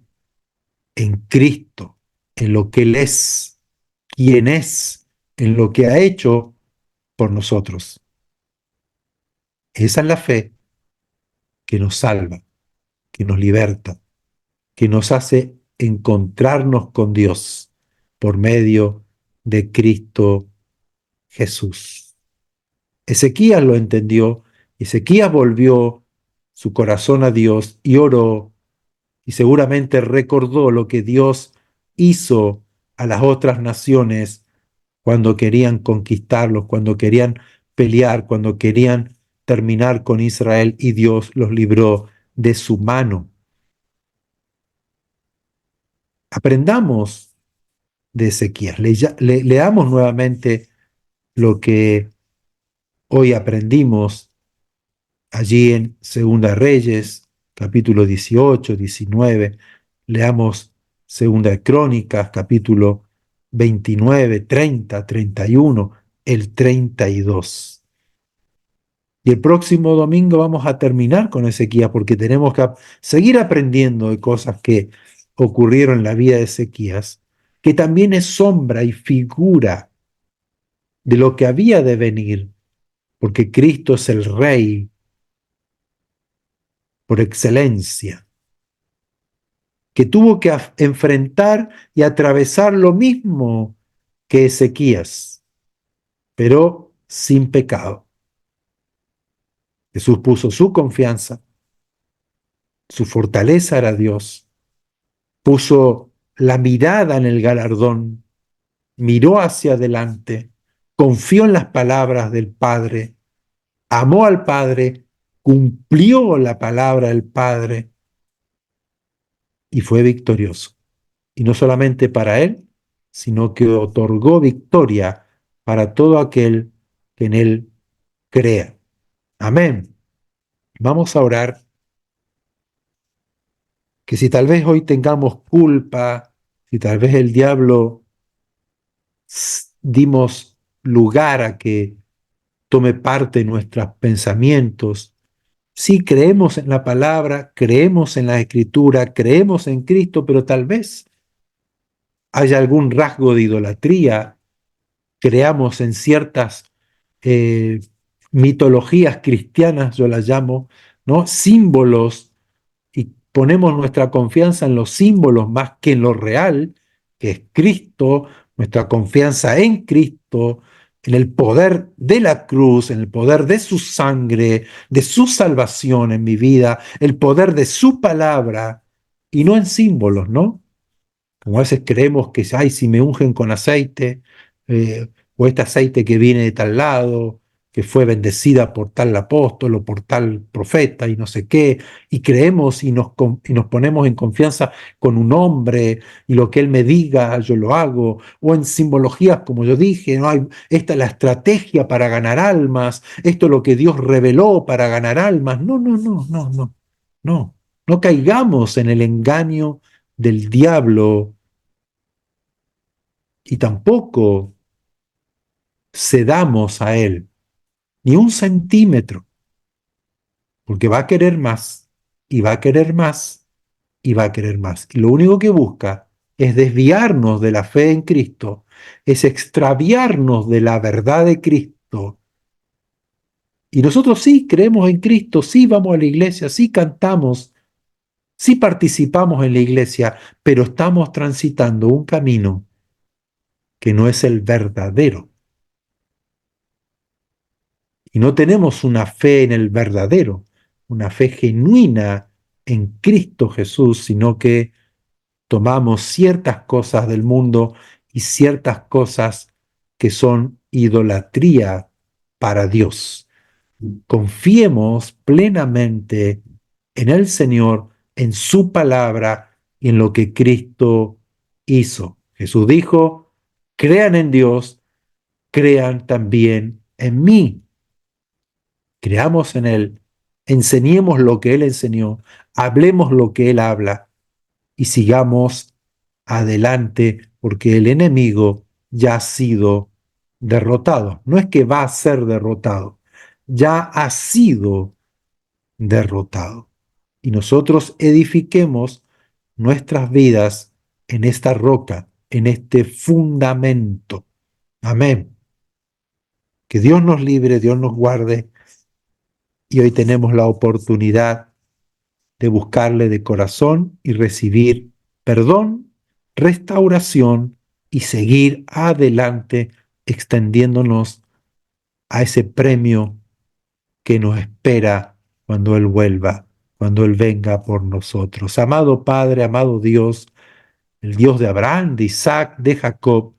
en Cristo, en lo que Él es, quien es, en lo que ha hecho por nosotros. Esa es la fe que nos salva, que nos liberta, que nos hace encontrarnos con Dios por medio de Cristo Jesús. Ezequías lo entendió, Ezequías volvió su corazón a Dios y oró y seguramente recordó lo que Dios hizo a las otras naciones cuando querían conquistarlos, cuando querían pelear, cuando querían terminar con Israel y Dios los libró de su mano. Aprendamos de Ezequías. Leamos nuevamente lo que hoy aprendimos allí en Segunda Reyes, capítulo 18, 19. Leamos Segunda de Crónicas, capítulo 29, 30, 31, el 32. Y el próximo domingo vamos a terminar con Ezequías porque tenemos que seguir aprendiendo de cosas que ocurrieron en la vida de Ezequías, que también es sombra y figura de lo que había de venir, porque Cristo es el Rey por excelencia, que tuvo que enfrentar y atravesar lo mismo que Ezequías, pero sin pecado. Jesús puso su confianza, su fortaleza era Dios, puso la mirada en el galardón, miró hacia adelante, confió en las palabras del Padre, amó al Padre, cumplió la palabra del Padre y fue victorioso. Y no solamente para él, sino que otorgó victoria para todo aquel que en Él crea. Amén. Vamos a orar que si tal vez hoy tengamos culpa, si tal vez el diablo dimos lugar a que tome parte en nuestros pensamientos, sí creemos en la palabra, creemos en la escritura, creemos en Cristo, pero tal vez haya algún rasgo de idolatría, creamos en ciertas eh, mitologías cristianas, yo las llamo, ¿no? Símbolos, y ponemos nuestra confianza en los símbolos más que en lo real, que es Cristo, nuestra confianza en Cristo, en el poder de la cruz, en el poder de su sangre, de su salvación en mi vida, el poder de su palabra, y no en símbolos, ¿no? Como a veces creemos que, ay, si me ungen con aceite, o este aceite que viene de tal lado, que fue bendecida por tal apóstol o por tal profeta y no sé qué, y creemos y nos ponemos en confianza con un hombre y lo que él me diga, yo lo hago, o en simbologías, como yo dije, ¿no? Esta es la estrategia para ganar almas, esto es lo que Dios reveló para ganar almas. No, no, no, no, no, no, no caigamos en el engaño del diablo y tampoco cedamos a él ni un centímetro, porque va a querer más y va a querer más y va a querer más. Y lo único que busca es desviarnos de la fe en Cristo, es extraviarnos de la verdad de Cristo. Y nosotros sí creemos en Cristo, sí vamos a la iglesia, sí cantamos, sí participamos en la iglesia, pero estamos transitando un camino que no es el verdadero. Y no tenemos una fe en el verdadero, una fe genuina en Cristo Jesús, sino que tomamos ciertas cosas del mundo y ciertas cosas que son idolatría para Dios. Confiemos plenamente en el Señor, en su palabra y en lo que Cristo hizo. Jesús dijo, crean en Dios, crean también en mí. Creamos en Él, enseñemos lo que Él enseñó, hablemos lo que Él habla y sigamos adelante porque el enemigo ya ha sido derrotado. No es que va a ser derrotado, ya ha sido derrotado. Y nosotros edifiquemos nuestras vidas en esta roca, en este fundamento. Amén. Que Dios nos libre, Dios nos guarde y hoy tenemos la oportunidad de buscarle de corazón y recibir perdón, restauración y seguir adelante extendiéndonos a ese premio que nos espera cuando Él vuelva, cuando Él venga por nosotros. Amado Padre, amado Dios, el Dios de Abraham, de Isaac, de Jacob,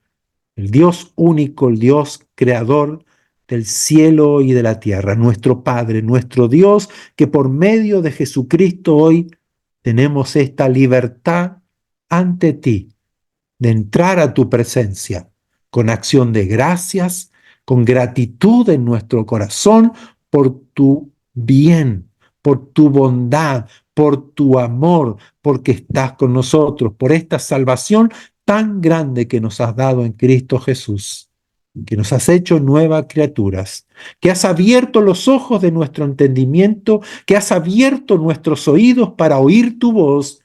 el Dios único, el Dios creador del cielo y de la tierra, nuestro Padre, nuestro Dios, que por medio de Jesucristo hoy tenemos esta libertad ante ti de entrar a tu presencia con acción de gracias, con gratitud en nuestro corazón por tu bien, por tu bondad, por tu amor, porque estás con nosotros, por esta salvación tan grande que nos has dado en Cristo Jesús, que nos has hecho nuevas criaturas, que has abierto los ojos de nuestro entendimiento, que has abierto nuestros oídos para oír tu voz,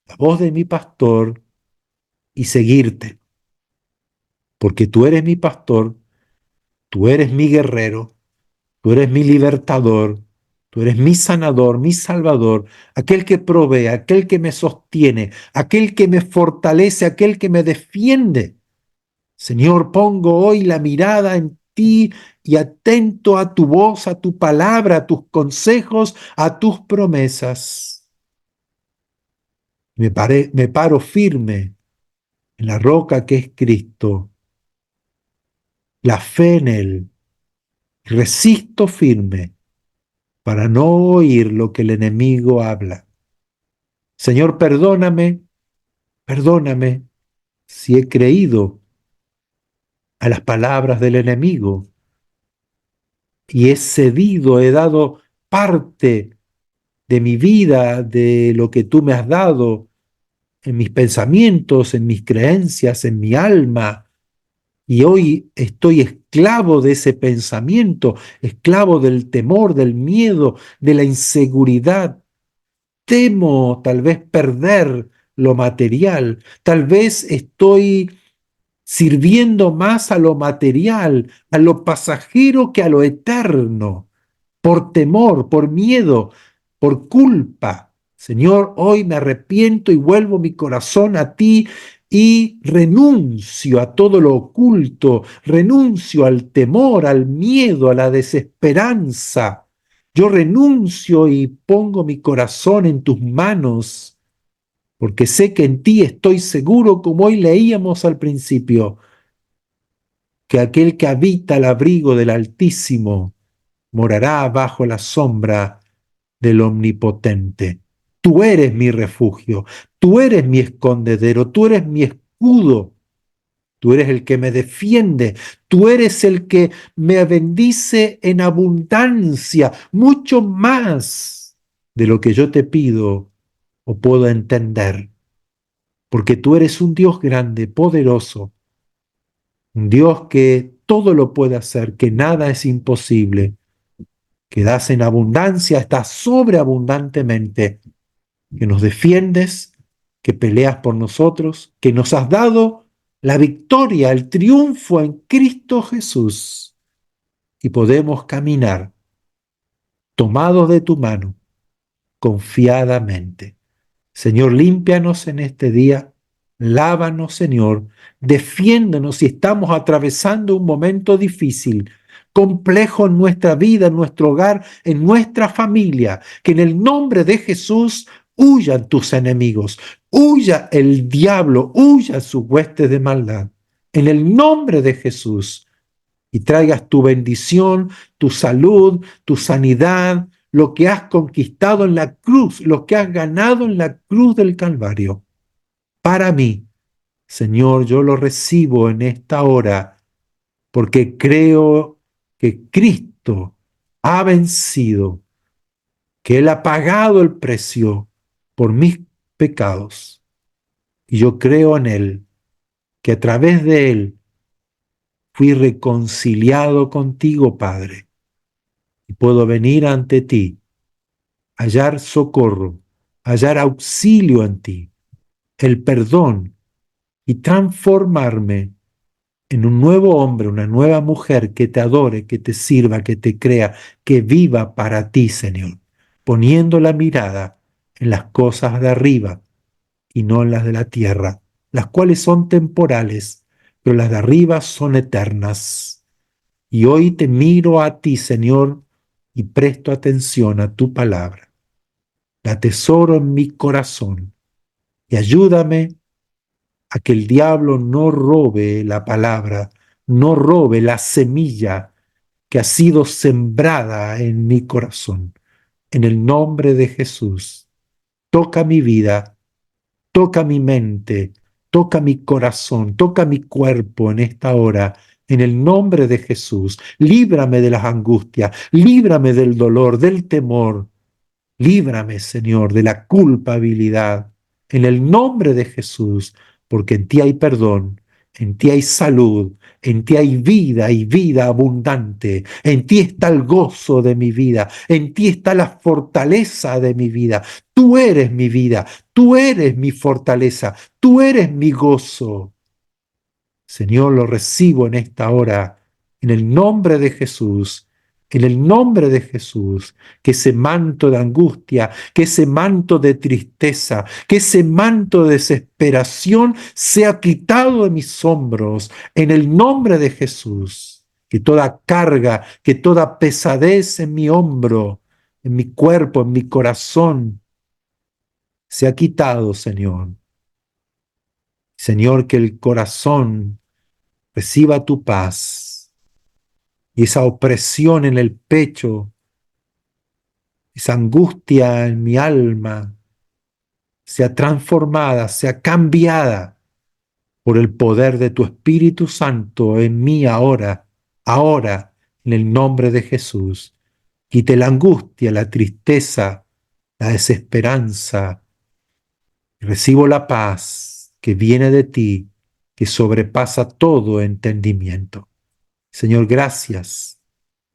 la voz de mi pastor, y seguirte, porque tú eres mi pastor, tú eres mi guerrero, tú eres mi libertador, tú eres mi sanador, mi salvador, aquel que provee, aquel que me sostiene, aquel que me fortalece, aquel que me defiende. Señor, pongo hoy la mirada en ti y atento a tu voz, a tu palabra, a tus consejos, a tus promesas. Me paro firme en la roca que es Cristo, la fe en Él. Resisto firme para no oír lo que el enemigo habla. Señor, perdóname, perdóname, si he creído a las palabras del enemigo y he cedido, he dado parte de mi vida, de lo que tú me has dado, en mis pensamientos, en mis creencias, en mi alma, y hoy estoy esclavo de ese pensamiento, esclavo del temor, del miedo, de la inseguridad. Temo tal vez perder lo material, tal vez estoy sirviendo más a lo material, a lo pasajero que a lo eterno, por temor, por miedo, por culpa. Señor, hoy me arrepiento y vuelvo mi corazón a ti y renuncio a todo lo oculto, renuncio al temor, al miedo, a la desesperanza. Yo renuncio y pongo mi corazón en tus manos, porque sé que en ti estoy seguro, como hoy leíamos al principio, que aquel que habita al abrigo del Altísimo morará bajo la sombra del Omnipotente. Tú eres mi refugio, tú eres mi escondedero, tú eres mi escudo, tú eres el que me defiende, tú eres el que me bendice en abundancia, mucho más de lo que yo te pido o puedo entender, porque tú eres un Dios grande, poderoso, un Dios que todo lo puede hacer, que nada es imposible, que das en abundancia, estás sobreabundantemente, que nos defiendes, que peleas por nosotros, que nos has dado la victoria, el triunfo en Cristo Jesús. Y podemos caminar tomados de tu mano, confiadamente. Señor, límpianos en este día, lávanos, Señor, defiéndonos si estamos atravesando un momento difícil, complejo en nuestra vida, en nuestro hogar, en nuestra familia, que en el nombre de Jesús huyan tus enemigos, huya el diablo, huya sus huestes de maldad, en el nombre de Jesús, y traigas tu bendición, tu salud, tu sanidad, lo que has conquistado en la cruz, lo que has ganado en la cruz del Calvario. Para mí, Señor, yo lo recibo en esta hora porque creo que Cristo ha vencido, que Él ha pagado el precio por mis pecados. Y yo creo en Él, que a través de Él fui reconciliado contigo, Padre, y puedo venir ante ti, hallar socorro, hallar auxilio en ti, el perdón y transformarme en un nuevo hombre, una nueva mujer que te adore, que te sirva, que te crea, que viva para ti, Señor, poniendo la mirada en las cosas de arriba y no en las de la tierra, las cuales son temporales, pero las de arriba son eternas. Y hoy te miro a ti, Señor, y presto atención a tu palabra. La atesoro en mi corazón y ayúdame a que el diablo no robe la palabra, no robe la semilla que ha sido sembrada en mi corazón. En el nombre de Jesús, toca mi vida, toca mi mente, toca mi corazón, toca mi cuerpo en esta hora. En el nombre de Jesús, líbrame de las angustias, líbrame del dolor, del temor. Líbrame, Señor, de la culpabilidad, en el nombre de Jesús, porque en ti hay perdón, en ti hay salud, en ti hay vida y vida abundante, en ti está el gozo de mi vida, en ti está la fortaleza de mi vida. Tú eres mi vida, tú eres mi fortaleza, tú eres mi gozo. Señor, lo recibo en esta hora, en el nombre de Jesús, en el nombre de Jesús, que ese manto de angustia, que ese manto de tristeza, que ese manto de desesperación sea quitado de mis hombros, en el nombre de Jesús, que toda carga, que toda pesadez en mi hombro, en mi cuerpo, en mi corazón, sea quitado, Señor. Señor, que el corazón reciba tu paz y esa opresión en el pecho, esa angustia en mi alma, sea transformada, sea cambiada por el poder de tu Espíritu Santo en mí ahora, ahora, en el nombre de Jesús. Quite la angustia, la tristeza, la desesperanza. Recibo la paz que viene de ti, que sobrepasa todo entendimiento. Señor, gracias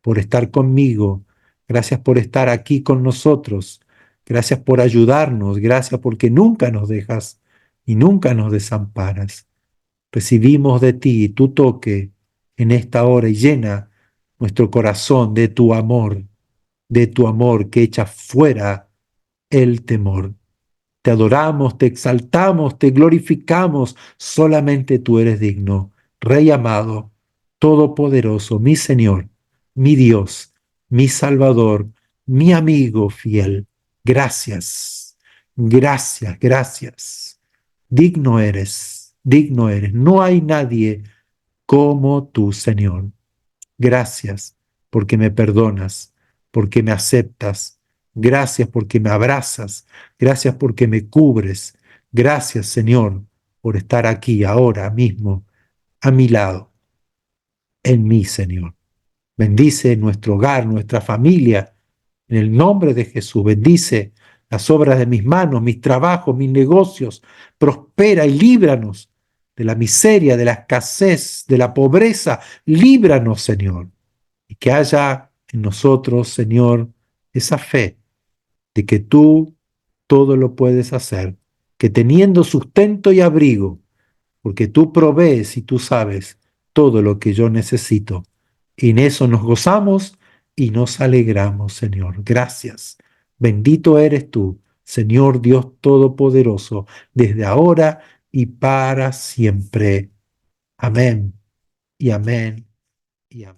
por estar conmigo. Gracias por estar aquí con nosotros. Gracias por ayudarnos. Gracias porque nunca nos dejas y nunca nos desamparas. Recibimos de ti tu toque en esta hora y llena nuestro corazón de tu amor que echa fuera el temor. Te adoramos, te exaltamos, te glorificamos. Solamente tú eres digno, Rey amado, todopoderoso, mi Señor, mi Dios, mi Salvador, mi amigo fiel. Gracias, gracias, gracias. Digno eres, digno eres. No hay nadie como tú, Señor. Gracias porque me perdonas, porque me aceptas. Gracias porque me abrazas. Gracias porque me cubres. Gracias, Señor, por estar aquí ahora mismo a mi lado, en mí, Señor. Bendice nuestro hogar, nuestra familia, en el nombre de Jesús. Bendice las obras de mis manos, mis trabajos, mis negocios. Prospera y líbranos de la miseria, de la escasez, de la pobreza. Líbranos, Señor. Y que haya en nosotros, Señor, esa fe de que tú todo lo puedes hacer, que teniendo sustento y abrigo, porque tú provees y tú sabes todo lo que yo necesito. Y en eso nos gozamos y nos alegramos, Señor. Gracias. Bendito eres tú, Señor Dios Todopoderoso, desde ahora y para siempre. Amén y amén y amén.